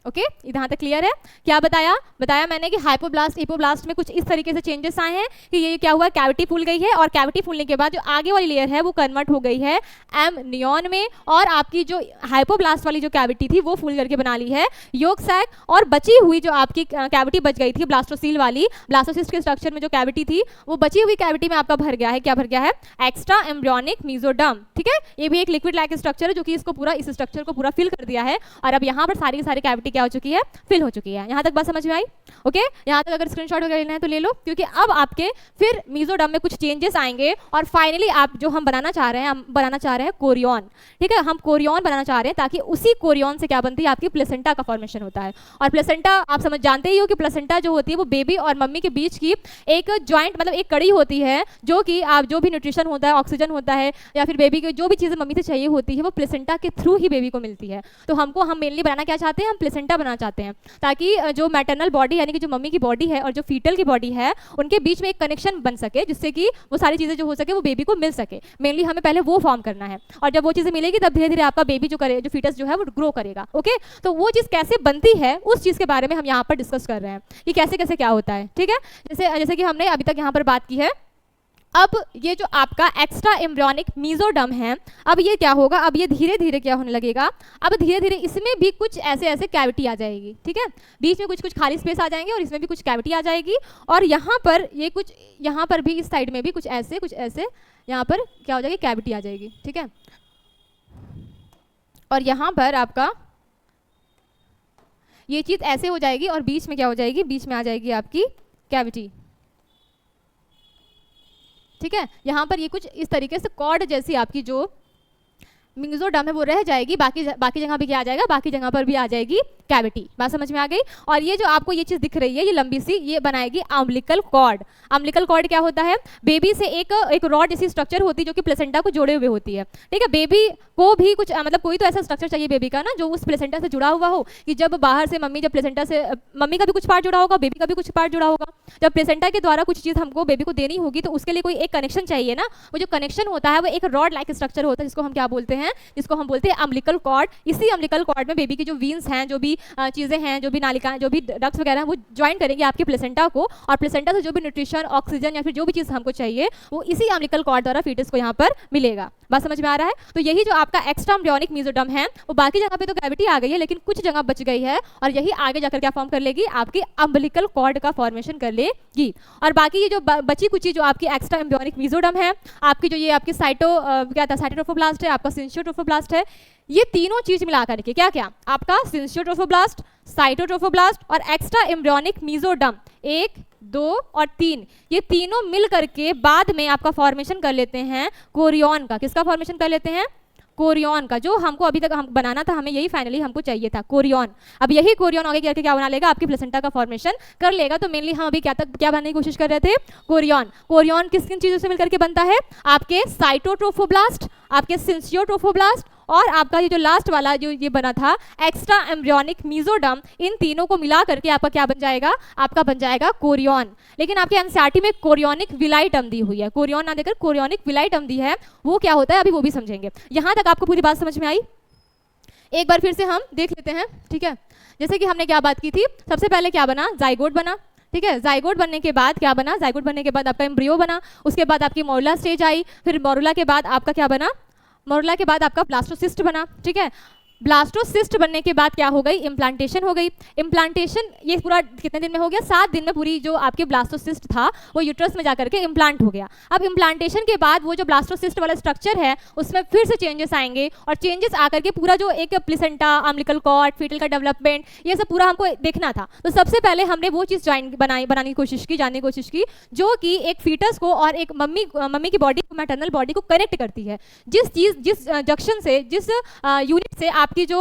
okay. यहाँ तक क्लियर है। क्या बताया मैंने कि हाइपोब्लास्ट इपोब्लास्ट में कुछ इस तरीके से चेंजेस आए हैं कि ये क्या हुआ, कैविटी फूल गई है और कैविटी फूलने के बाद जो आगे वाली लेयर है वो कन्वर्ट हो गई है एमनियॉन में और आपकी जो हाइपोब्लास्ट वाली जो कैविटी थी वो फूल करके बना ली है योक सैक। और बची हुई जो आपकी कैविटी बच गई थी ब्लास्टोसील वाली, ब्लास्टोसिस्ट के स्ट्रक्चर में जो कैविटी थी वो बची हुई कैविटी में आपका भर गया है, क्या भर गया है, एक्स्ट्रा एम्ब्रियोनिक मीजोडर्म, ठीक है। ये भी एक लिक्विड लाइक स्ट्रक्चर है जो कि इसको पूरा इस स्ट्रक्चर को पूरा फिल कर दिया है और अब यहाँ पर सारी की सारी कैविटी क्या हो चुकी है, फिल हो चुकी है। यहाँ तक बात समझ में आई, ओके। यहाँ तक अगर स्क्रीनशॉट वगैरह लेना है तो ले लो, क्योंकि अब आपके फिर मीजोडर्म में कुछ चेंजेस आएंगे और फाइनली आप जो हम बनाना चाह रहे हैं, हम बनाना चाह रहे हैं कोरियन, ठीक है। हम कोरियन बनाना चाह रहे हैं ताकि उसी कोरियन से क्या बनती है, आपकी प्लेसेंटा का फॉर्मेशन होता है। और प्लेसेंटा आप समझ जानते ही हो कि प्लेसेंटा जो होती है वो बेबी और मम्मी के बीच की एक जॉइंट मतलब एक कड़ी होती है जो कि आप जो भी न्यूट्रिशन होता है, ऑक्सीजन होता है या फिर बेबी की जो भी चीज़ें मम्मी से चाहिए होती है वो प्लेसेंटा के थ्रू ही बेबी को मिलती है। तो हम मेनली बनाना क्या चाहते हैं, हम प्लेसेंटा बनाना चाहते हैं ताकि जो मैटरनल बॉडी यानी कि जो मम्मी की बॉडी है और जो फीटल की बॉडी है उनके बीच में एक कनेक्शन बन सके जिससे कि वो सारी चीज़ें जो हो सके वो बेबी को मिल सके। मेनली हमें पहले वो फॉर्म करना है और जब वो चीज़ें मिलेगी तब धीरे धीरे आपका बेबी जो फीटस जो है वो ग्रो करेगा, ओके। तो वो चीज़ कैसे बनती है उस चीज़ के बारे में हम यहाँ पर डिस्कस कर रहे हैं कि कैसे कैसे क्या होता है, ठीक है। जैसे कि हमने अभी तक यहाँ पर बात की है। अब ये जो आपका एक्स्ट्रा एम्ब्रियोनिक मीजोडर्म है, अब ये क्या होगा, अब ये धीरे धीरे क्या होने लगेगा, अब धीरे धीरे इसमें भी कुछ ऐसे कैविटी आ जाएगी, ठीक है। बीच में कुछ खाली स्पेस आ जाएंगे और इसमें भी कुछ कैविटी आ जाएगी और यहाँ पर ये कुछ, यहाँ पर भी इस साइड में भी कुछ ऐसे यहाँ पर क्या हो जाएगी, कैविटी आ जाएगी, ठीक है। और यहाँ पर आपका ये चीज़ ऐसे हो जाएगी और बीच में क्या हो जाएगी, बीच में आ जाएगी आपकी कैविटी, ठीक है। यहाँ पर ये कुछ इस तरीके से कॉर्ड जैसी आपकी जो मेसोडर्म है वो रह जाएगी, बाकी जगह पे क्या आ जाएगा, बाकी जगह पर भी आ जाएगी कैविटी। बात समझ में आ गई। और ये जो आपको ये चीज दिख रही है, ये लंबी सी, ये बनाएगी अम्बिलिकल कॉर्ड। अम्बिलिकल कॉर्ड क्या होता है, बेबी से एक रॉड जैसी स्ट्रक्चर होती है जो कि प्लेसेंटा को जोड़े हुए होती है, ठीक है। बेबी को भी कुछ मतलब कोई तो ऐसा स्ट्रक्चर चाहिए बेबी का ना जो उस प्लेसेंटा से जुड़ा हुआ हो, कि जब बाहर से मम्मी, जब प्लेसेंटा से मम्मी का भी कुछ पार्ट जुड़ा होगा, बेबी का भी कुछ पार्ट जुड़ा होगा, जब प्लेसेंटा के द्वारा कुछ चीज हमको बेबी को देनी होगी तो उसके लिए कोई एक कनेक्शन चाहिए ना। वो जो कनेक्शन होता है वो एक रॉड लाइक स्ट्रक्चर होता है, जिसको हम क्या बोलते हैं, जिसको हम बोलते हैं अम्बिलिकल कॉर्ड। इसी अम्बिलिकल कॉर्ड में बेबी की जो वीन्स हैं, जो भी चीजें हैं, जो भी नालिकाएं, जो भी डक्ट्स वगैरह हैं, वो ज्वाइन करेंगे आपकी प्लेसेंटा को, और प्लेसेंटा से जो भी न्यूट्रिशन, ऑक्सीजन या फिर जो भी चीज हमको चाहिए वो इसी अम्बिलिकल कॉर्ड द्वारा फीटस को यहाँ पर मिलेगा। बात समझ में आ रहा है। तो यही जो आपका एक्स्ट्रा एम्ब्रियोनिक मेसोडर्म है वो बाकी जगह पे तो कैविटी आ गई है, लेकिन कुछ जगह बच गई है, और यही आगे जाकर क्या फॉर्म कर लेगी, आपकी अम्बिलिकल कॉर्ड का फॉर्मेशन कर लेगी। और बाकी ये जो बची कुची जो आपकी एक्स्ट्रा एम्ब्रियोनिक मेसोडर्म है, आपकी जो ये आपकी साइटोट्रोफोब्लास्ट है, आपका सिंसियोट्रोफोब्लास्ट है, ये तीनों चीज मिला करके क्या क्या आपका सिंसियोट्रोफोब्लास्ट, साइटोट्रोफोब्लास्ट और एक्स्ट्रा एम्ब्रियोनिक मेसोडर्म 1, 2 और 3, ये तीनों मिल करके बाद में आपका फॉर्मेशन कर लेते हैं कोरियन का। किसका फॉर्मेशन कर लेते हैं, कोरियन का। जो हमको अभी तक हम बनाना था, हमें यही फाइनली हमको चाहिए था, कोरियन। अब यही कोरियन आगे करके क्या बना लेगा, आपकी प्लेसेंटा का फॉर्मेशन कर लेगा। तो मेनली हम अभी क्या बनाने की कोशिश कर रहे थे, कोरियन। कोरियन किस किन चीजों से मिलकर के बनता है, आपके साइटोट्रोफोब्लास्ट, आपके सिंसियोट्रोफोब्लास्ट और आपका ये जो लास्ट वाला जो ये बना था एक्स्ट्रा एम्ब्रियोनिक मेसोडर्म, इन तीनों को मिला करके आपका क्या बन जाएगा, आपका बन जाएगा कोरियन। लेकिन आपके एनसीईआरटी में कोरियोनिक विलाई टर्म दी हुई है, कोरियन ना देकर कोरियोनिक विलाई टर्म दी है, वो क्या होता है अभी वो भी समझेंगे। यहाँ तक आपको पूरी बात समझ में आई। एक बार फिर से हम देख लेते हैं, ठीक है। जैसे कि हमने क्या बात की थी, सबसे पहले क्या बना, जाइगोट बना, ठीक है। जाइगोट बनने के बाद क्या बना, जाइगोट बनने के बाद आपका एम्ब्रियो बना, उसके बाद आपकी मोरुला स्टेज आई, फिर मोरुला के बाद आपका क्या बना, मोरुला के बाद आपका ब्लास्टोसिस्ट बना, ठीक है। ब्लास्टोसिस्ट बनने के बाद क्या हो गई, इम्प्लांटेशन हो गई। इम्प्लांटेशन ये पूरा कितने दिन में हो गया, 7 दिन में पूरी जो आपके ब्लास्टोसिस्ट था वो यूट्रस में जाकर के इम्प्लांट हो गया। अब इम्प्लांटेशन के बाद वो जो ब्लास्टोसिस्ट वाला स्ट्रक्चर है उसमें फिर से चेंजेस आएंगे, और चेंजेस आकर के पूरा जो एक प्लेसेंटा, अम्बिलिकल कॉर्ड, फीटल का डेवलपमेंट, ये सब पूरा हमको देखना था। तो सबसे पहले हमने वो चीज़ बनाने की कोशिश की, जानने की कोशिश की, जो कि एक फीटस को और एक मम्मी की बॉडी को, मैटरनल बॉडी को कनेक्ट करती है। जिस जंक्शन से, जिस यूनिट से आपकी जो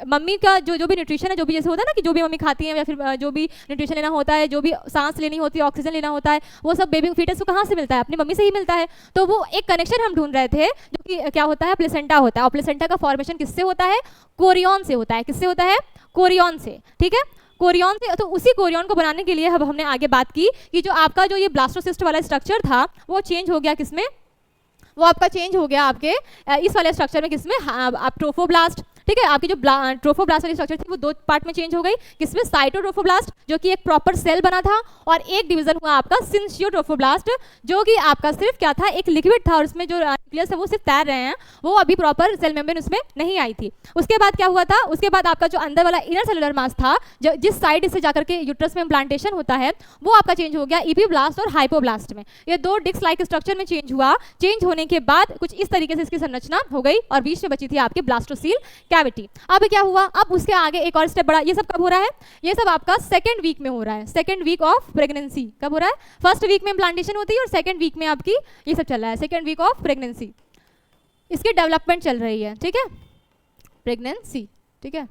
मम्मी का जो भी न्यूट्रिशन है, जो भी जैसे होता है ना कि जो भी मम्मी खाती है या फिर जो भी न्यूट्रिशन लेना होता है, जो भी सांस लेनी होती है, ऑक्सीजन लेना होता है, वो सब बेबी फीटस को कहाँ से मिलता है, अपनी मम्मी से ही मिलता है। तो वो एक कनेक्शन हम ढूंढ रहे थे जो कि क्या होता है, प्लेसेंटा होता है। और प्लेसेंटा का फॉर्मेशन किससे होता है, कोरियन से होता है। किससे होता है, कोरियन से, ठीक है, कोरियन से। तो उसी कोरियन को बनाने के लिए अब हमने आगे बात की कि जो आपका जो ये ब्लास्टोसिस्ट वाला स्ट्रक्चर था वो चेंज हो गया किसमें, वो आपका चेंज हो गया आपके इस वाले स्ट्रक्चर में, किसमें, आप ट्रोफोब्लास्ट, ठीक है। आपकी जो ट्रोफोब्लास्ट वाली स्ट्रक्चर थी वो 2 पार्ट में चेंज हो गई, किसमें, साइटोट्रोफोब्लास्ट जो कि एक प्रॉपर सेल बना था, और एक डिवीजन हुआ आपका सिंसियोट्रोफोब्लास्ट जो कि आपका सिर्फ क्या था, एक लिक्विड था, और उसमें जो न्यूक्लियस है वो सिर्फ तैर रहे हैं, वो अभी प्रॉपर सेल मेम्ब्रेन उसमें नहीं आई थी। उसके बाद क्या हुआ था, उसके बाद आपका जो अंदर वाला इनर सेलुलर मास था, जो जिस साइड से जाकर के यूट्रस में इम्प्लांटेशन होता है, वो आपका चेंज हो गया इपीब्लास्ट और हाइपोब्लास्ट में। ये 2 डिस्क लाइक स्ट्रक्चर में चेंज हुआ। चेंज होने के बाद कुछ इस तरीके से इसकी संरचना हो गई, और बीच में बची थी आपकी ब्लास्टोसील कैविटी। अब क्या हुआ, अब उसके आगे एक और स्टेप बढ़ा। ये सब कब हो रहा है, ये सब आपका 2nd वीक में हो रहा है, 2nd वीक ऑफ प्रेगनेंसी। कब हो रहा है, 1st वीक में इम्प्लांटेशन होती है और 2nd वीक में आपकी ये सब चल रहा है, 2nd वीक ऑफ प्रेगनेंसी, इसकी डेवलपमेंट चल रही है, ठीक है, प्रेगनेंसी, ठीक है।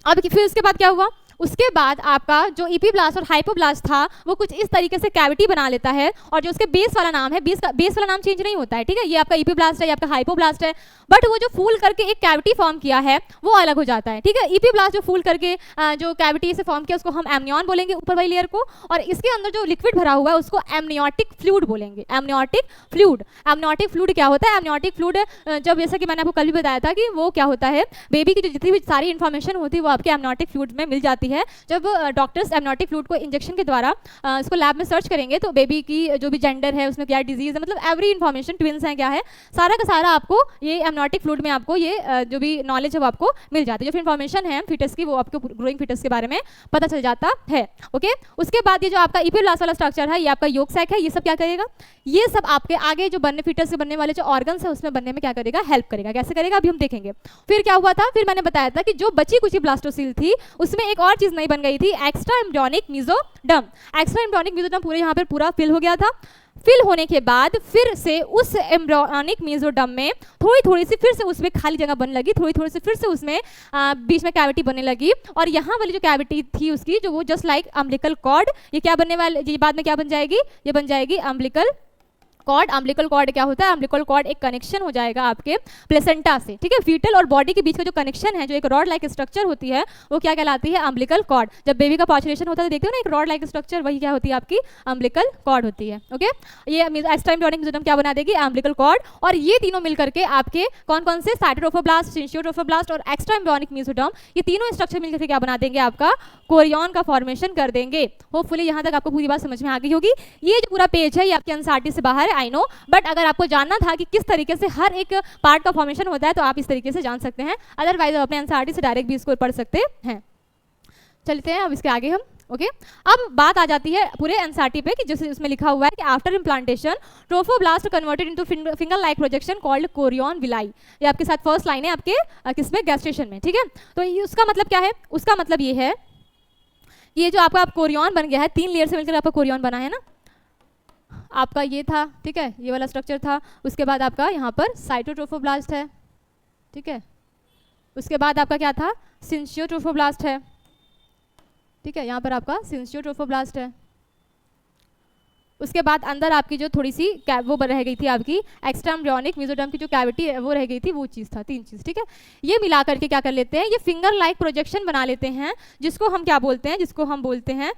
अब फिर उसके बाद क्या हुआ, उसके बाद आपका जो इपीब्लास्ट और हाइपोब्लास्ट था वो कुछ इस तरीके से कैविटी बना लेता है, और जो उसके बेस वाला नाम है, बेस वाला नाम चेंज नहीं होता है, ठीक है। ये आपका इपीब्लास्ट है, ये आपका हाइपोब्लास्ट है, बट वो जो फूल करके एक कैविटी फॉर्म किया है वो अलग हो जाता है, ठीक है। इपीब्लास्ट जो फूल करके जो कैविटी से फॉर्म किया उसको हम एमनियन बोलेंगे, ऊपर वाली लेयर को, और इसके अंदर जो लिक्विड भरा हुआ है उसको एमनियोटिक फ्लूइड बोलेंगे। एमनियोटिक फ्लूइड, एमनियोटिक फ्लूइड क्या होता है, एमनियोटिक फ्लूइड जब, जैसा कि मैंने आपको कल भी बताया था कि वो क्या होता है, बेबी की जो जितनी भी सारी इन्फॉर्मेशन होती है वो आपके एमनियोटिक फ्लूइड में मिल जाती है। जब डॉक्टर्स एमनियोटिक फ्लूइड को इंजेक्शन के द्वारा इसको लैब में सर्च करेंगे तो बेबी की जो भी जेंडर है, उसमें क्या डिजीज है, मतलब एवरी इन्फॉर्मेशन, ट्विंस हैं क्या है, सारा का सारा आपको ये एमनियोटिक फ्लूइड में आपको ये जो भी नॉलेज है वो आपको मिल जाती है। जो इन्फॉर्मेशन है फीटस की वो आपको ग्रोइंग फीटस के बारे में पता चल जाता है, ओके। उसके बाद ये जो आपका इपीब्लास्ट वाला स्ट्रक्चर है, ये आपका योग सैक है, ये सब क्या करेगा, ये सब आपके आगे जो बनने फीटस से बनने वाले जो ऑर्गन्स है उसमें बनने में क्या करेगा, हेल्प करेगा। कैसे करेगा अभी हम देखेंगे। फिर क्या हुआ था, फिर मैंने बताया था कि जो बची कुछ ब्लास्टोसील थी उसमें एक और चीज नहीं बन गई थी, extra embryonic mesoderm. Extra embryonic mesoderm पूरे यहाँ पर पूरा फिल हो गया था। फिल होने के बाद फिर से उस एम्ब्रियोनिक मेसोडर्म में थोड़ी थोड़ी सी फिर से उसमें खाली जगह बनने लगी, थोड़ी थोड़ी सी फिर से उसमें बीच में कैविटी बनने लगी, और यहाँ वाली जो कैविटी थी उसकी जो वो जस्ट लाइक अम्बिलिकल कॉर्ड, ये क्या बनने वाले, ये बाद में क्या बन जाएगी, ये बन जाएगी अम्बिलिकल कॉर्ड। अम्बिलिकल कॉर्ड क्या होता है, अम्बिलिकल कॉर्ड एक कनेक्शन हो जाएगा आपके प्लेसेंटा से, ठीक है। फीटल और बॉडी के बीच का जो कनेक्शन है, जो एक रॉड लाइक स्ट्रक्चर होती है, वो क्या कहलाती है, अम्बिलिकल कॉर्ड। जब बेबी का पार्चुलेशन होता है तो देखते हो ना एक रॉड लाइक स्ट्रक्चर, वही क्या होती है आपकी अम्बिलिकल कॉर्ड होती है, ओके। ये एक्स्ट्रा एम्ब्रियोनिक मेसोडर्म क्या बना देगी, अम्बिलिकल कॉर्ड। और ये तीनों मिलकर के आपके कौन कौन से, साइटोट्रोफोब्लास्ट, सिंचियोट्रोफोब्लास्ट और एक्स्ट्रा एम्ब्रियोनिक मेसोडर्म, ये तीनों स्ट्रक्चर मिलकर के क्या बना देंगे, आपका कोरियन का फॉर्मेशन कर देंगे। होपफुली यहाँ तक आपको पूरी बात समझ में आ गई होगी। ये जो पूरा पेज है ये आपके एनसीईआरटी से बाहर है, आई नो, बट अगर आपको जानना था कि किस तरीके से हर एक पार्ट का फॉर्मेशन होता है तो आप इस तरीके से जान सकते हैं, अदरवाइज आप अपने एनसीईआरटी से डायरेक्ट भी इसको पढ़ सकते हैं। चलते हैं अब इसके आगे हम, ओके। अब बात आ जाती है पूरे एनसीईआरटी पे कि जैसे इसमें लिखा हुआ है कि after implantation trophoblast converted into finger like projection called Korean villi. ये आपके साथ फर्स्ट लाइन है आपके किसमें, गैस्ट्रेशन में, ठीक है। तो उसका मतलब क्या है, उसका मतलब ये है, ये जो आपका कोरियन बन गया है, 3 लेयर से मिलकर आपका कोरियन बना है ना, आपका ये था, ठीक है, ये वाला स्ट्रक्चर था, उसके बाद आपका यहाँ पर साइटोट्रोफोब्लास्ट है, ठीक है, उसके बाद आपका क्या था, सिंचियोट्रोफोब्लास्ट है, ठीक है, यहाँ पर आपका सिंचियोट्रोफोब्लास्ट है। उसके बाद अंदर आपकी जो थोड़ी सी वो रह गई थी आपकी एक्स्ट्रा एम्ब्रियोनिक मेसोडर्म की जो कैविटी है वो रह गई थी, वो चीज़ था, 3 चीज़, ठीक है। ये मिला करके क्या कर लेते हैं, ये फिंगर लाइक प्रोजेक्शन बना लेते हैं, जिसको हम क्या बोलते हैं, जिसको हम बोलते हैं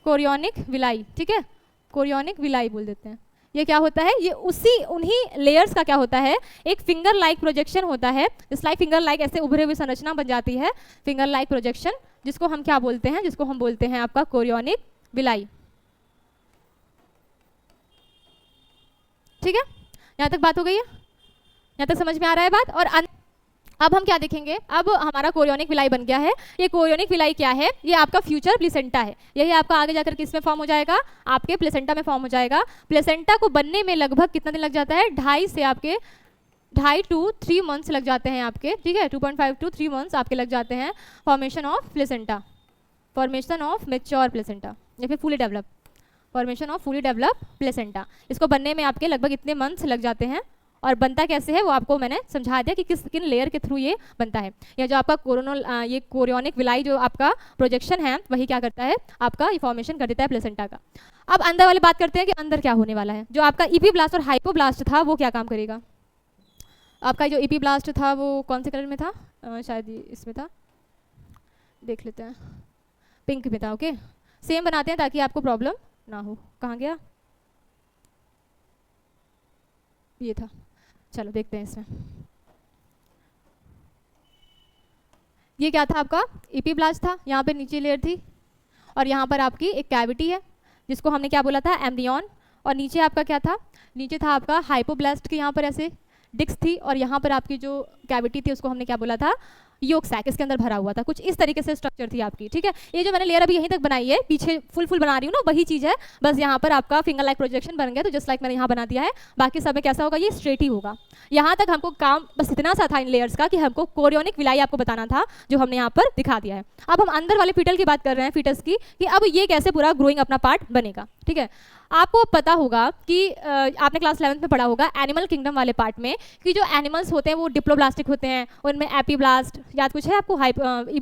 कोरियोनिक विलाई, ठीक है, कोरियोनिक विलाई बोल देते हैं। ये क्या होता है, ये उन्हीं लेयर्स का क्या होता है, एक फिंगर लाइक प्रोजेक्शन होता है, जिस लाइक फिंगर लाइक ऐसे उभरे हुए संरचना बन जाती है, फिंगर लाइक प्रोजेक्शन, जिसको हम क्या बोलते हैं, जिसको हम बोलते हैं आपका कोरियोनिक विलाई, ठीक है। यहाँ तक बात हो गई है, यहाँ तक समझ में आ रहा है बात। और अब हम क्या देखेंगे, अब हमारा कोरियोनिक विलाई बन गया है। ये कोरियोनिक विलाई क्या है, ये आपका फ्यूचर प्लेसेंटा है, यही आपका आगे जाकर किस में फॉर्म हो जाएगा, आपके प्लेसेंटा में फॉर्म हो जाएगा। प्लेसेंटा को बनने में लगभग कितना दिन लग जाता है, 2.5 to 3 मंथ्स लग जाते हैं आपके, ठीक है, 2.5 to 3 मंथ्स आपके लग जाते हैं formation of placenta, formation of mature placenta या फिर fully develop, formation of fully develop placenta. इसको बनने में आपके लगभग इतने मंथ्स लग जाते हैं। और बनता कैसे है वो आपको मैंने समझा दिया कि किन लेयर के थ्रू ये बनता है। या जो आपका ये कोरियोनिक विलाई जो आपका प्रोजेक्शन है वही क्या करता है, आपका ये फॉर्मेशन कर देता है प्लेसेंटा का। अब अंदर वाली बात करते हैं कि अंदर क्या होने वाला है। जो आपका इपीब्लास्ट और हाइपोब्लास्ट था वो क्या काम करेगा, आपका जो इपीब्लास्ट था वो कौन से कलर में था, शायद इसमें था, देख लेते हैं, पिंक में था, ओके। सेम बनाते हैं ताकि आपको प्रॉब्लम ना हो। कहाँ गया, ये था, चलो देखते हैं इसमें। ये क्या था आपका इपीब्लास्ट था, यहाँ पे नीचे लेयर थी और यहाँ पर आपकी एक कैविटी है जिसको हमने क्या बोला था, एम्ब्रियन। और नीचे आपका क्या था, नीचे था आपका हाइपोब्लास्ट की यहाँ पर ऐसे डिस्क थी और यहाँ पर आपकी जो कैविटी थी उसको हमने क्या बोला था, योग सैक, इसके अंदर भरा हुआ था। कुछ इस तरीके से स्ट्रक्चर थी आपकी, ठीक है। ये जो मैंने लेयर अभी यहीं तक बनाई है, पीछे फुल बना रही हूँ ना, वही चीज़ है, बस यहाँ पर आपका फिंगर लाइक प्रोजेक्शन बन गया, तो जस्ट लाइक मैंने यहाँ बना दिया है। बाकी सब में कैसा होगा, ये स्ट्रेट ही होगा। यहाँ तक हमको काम बस इतना सा था इन लेयर्स का कि हमको कोरियोनिक विलाई आपको बताना था, जो हमने यहाँ पर दिखा दिया है। अब हम अंदर वाले फीटल की बात कर रहे हैं, फीटस की, कि अब ये कैसे पूरा ग्रोइंग अपना पार्ट बनेगा, ठीक है। आपको पता होगा कि आपने क्लास 11th में पढ़ा होगा एनिमल किंगडम वाले पार्ट में कि जो एनिमल्स होते हैं वो डिप्लोब्लास्टिक होते हैं, उनमें एपीब्लास्ट, याद कुछ है आपको,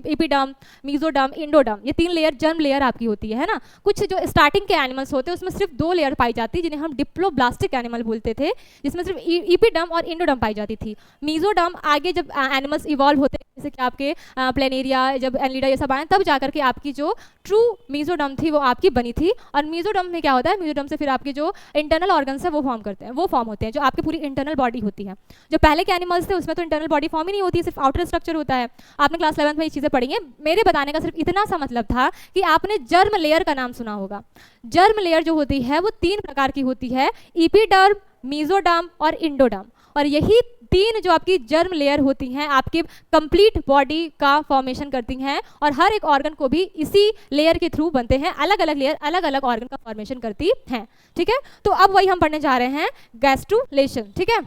इपीडर्म, मेसोडर्म, इंडोडर्म, ये 3 लेयर जर्म लेयर आपकी होती है ना। कुछ जो स्टार्टिंग के एनिमल्स होते हैं उसमें सिर्फ 2 लेयर पाई जाती है जिन्हें हम डिप्लोब्लास्टिक एनिमल बोलते थे, जिसमें सिर्फ इपीडर्म और इंडोडर्म पाई जाती थी। मेसोडर्म आगे जब एनिमल्स इवॉल्व होते हैं, जैसे कि आपके प्लेनेरिया, जब एनलिडा ये सब आए, तब जाकर के आपकी जो ट्रू मेसोडर्म थी वो आपकी बनी थी। और मेसोडर्म में क्या होता है, मेसोडर्म से फिर आपके जो इंटरनल ऑर्गन्स है वो फॉर्म करते हैं, वो फॉर्म होते हैं, जो आपकी पूरी इंटरनल बॉडी होती है। जो पहले के एनिमल्स थे उसमें तो इंटरनल बॉडी फॉर्म ही नहीं होती, सिर्फ आउटर स्ट्रक्चर होता है। आपने क्लास 11th में ये चीज़ें पढ़ी हैं। मेरे बताने का सिर्फ इतना सा मतलब था कि आपने जर्म लेयर का नाम सुना होगा। जर्म लेयर जो होती है वो 3 प्रकार की होती है, इपीडर्म, मेसोडर्म और इंडोडर्म। और यही 3 जो आपकी जर्म लेयर होती हैं आपके कंप्लीट बॉडी का फॉर्मेशन करती हैं, और हर एक ऑर्गन को भी इसी लेयर के थ्रू बनते हैं। अलग अलग लेयर अलग अलग ऑर्गन का फॉर्मेशन करती हैं, ठीक है। तो अब वही हम पढ़ने जा रहे हैं, गैस्ट्रुलेशन, ठीक है।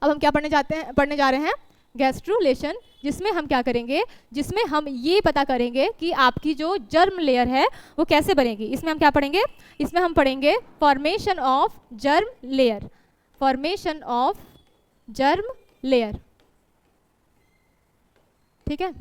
अब हम क्या पढ़ने जा रहे हैं, गैस्ट्रुलेशन, जिसमें हम क्या करेंगे, जिसमें हम ये पता करेंगे कि आपकी जो जर्म लेयर है वो कैसे बनेगी। इसमें हम क्या पढ़ेंगे, इसमें हम पढ़ेंगे formation of germ layer, formation of germ layer. ठीक है,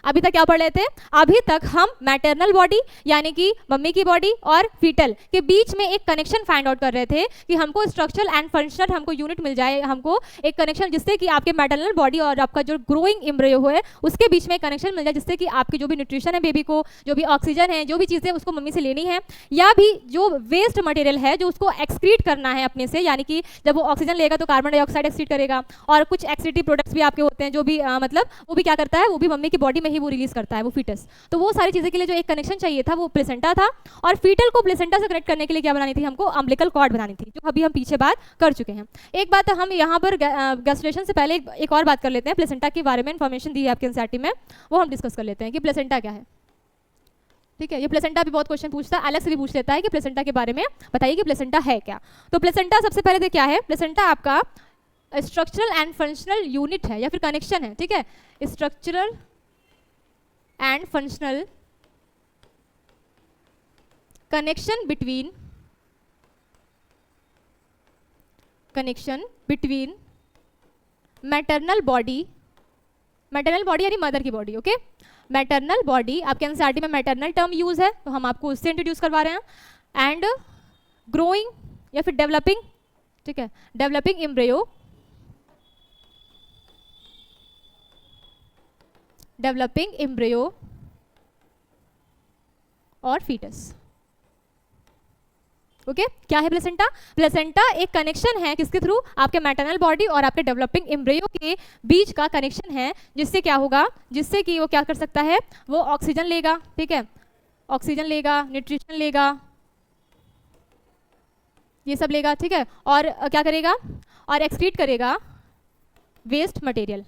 अभी तक क्या पढ़ रहे थे, अभी तक हम मैटरनल बॉडी यानी कि मम्मी की बॉडी और फीटल के बीच में एक कनेक्शन फाइंड आउट कर रहे थे कि हमको स्ट्रक्चरल एंड फंक्शनल हमको यूनिट मिल जाए, हमको एक कनेक्शन जिससे कि आपके मैटरनल बॉडी और आपका जो ग्रोइंग एम्ब्रियो है उसके बीच में एक कनेक्शन मिल जाए, जिससे कि आपकी जो भी न्यूट्रिशन है बेबी को, जो भी ऑक्सीजन है, जो भी चीज़ें उसको मम्मी से लेनी है, या भी जो वेस्ट मटेरियल है जो उसको एक्सक्रीट करना है अपने से, यानी कि जब वो ऑक्सीजन लेगा तो कार्बन डाइऑक्साइड एक्सक्रीट करेगा, और कुछ एक्सक्रीटिव प्रोडक्ट्स भी आपके होते हैं जो भी मतलब वो भी क्या करता है, वो भी मम्मी की बॉडी में ही वो रिलीज करता है वो फीटस। तो वो सारी चीजें के लिए जो एक कनेक्शन चाहिए था वो प्लेसेंटा था, और फीटल को प्लेसेंटा से कनेक्ट करने के लिए क्या बनानी थी, हमको अम्बिलिकल कॉर्ड बनानी थी, जो अभी हम पीछे बात कर चुके हैं। एक बात हम यहाँ पर गैस्ट्रुलेशन से पहले एक और बात कर लेते हैं, प्लेसेंटा के बारे में इन्फॉर्मेशन दी है आपके एनसीईआरटी में, वो हम डिस्कस कर लेते हैं कि प्लेसेंटा क्या है। ठीक है, ये प्लेसेंटा भी बहुत क्वेश्चन पूछता है, अलग से भी पूछ लेता है कि प्लेसेंटा के बारे में बताइए कि प्लेसेंटा है क्या। तो प्लेसेंटा सबसे पहले क्या है, प्लेसेंटा आपका स्ट्रक्चरल एंड फंक्शनल यूनिट है या फिर कनेक्शन है। ठीक है, structural and functional connection between maternal body यानी मदर की बॉडी, ओके, मैटरनल बॉडी, आपके एनसीईआरटी में मैटरनल टर्म यूज है तो हम आपको उससे इंट्रोड्यूस करवा रहे हैं, एंड ग्रोइंग या फिर डेवलपिंग, ठीक है, डेवलपिंग एम्ब्रियो, और फीटस। ओके, क्या है प्लेसेंटा, प्लेसेंटा एक कनेक्शन है किसके थ्रू, आपके मैटरनल बॉडी और आपके डेवलपिंग एम्ब्रियो के बीच का कनेक्शन है, जिससे क्या होगा, जिससे कि वो क्या कर सकता है, वो ऑक्सीजन लेगा, ठीक है, ऑक्सीजन लेगा, न्यूट्रिशन लेगा, ये सब लेगा, ठीक है, और क्या करेगा, और एक्सक्रीट करेगा waste material,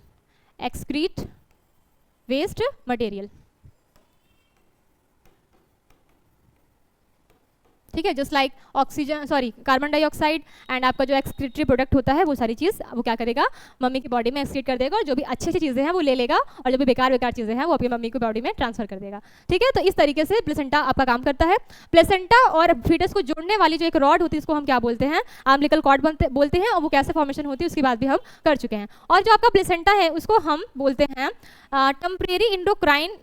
excrete waste material. ठीक है, just like oxygen, sorry carbon dioxide and आपका जो एक्सक्रीटरी प्रोडक्ट होता है वो सारी चीज़ वो क्या करेगा, मम्मी की बॉडी में एक्सक्रीट कर देगा, और जो भी अच्छी अच्छी चीज़ें हैं वो ले लेगा, और जो भी बेकार चीज़ें हैं वो आपकी मम्मी की बॉडी में ट्रांसफर कर देगा। ठीक है, तो इस तरीके से प्लेसेंटा आपका काम करता है। प्लेसेंटा और फीटस को जोड़ने वाली जो एक रॉड होती है उसको हम क्या बोलते हैं, अम्बिलिकल कॉर्ड बोलते हैं, और वो कैसे फॉर्मेशन होती है उसकी बात भी हम कर चुके हैं। और जो आपका प्लेसेंटा है उसको हम बोलते हैं टेम्परेरी इंडोक्राइन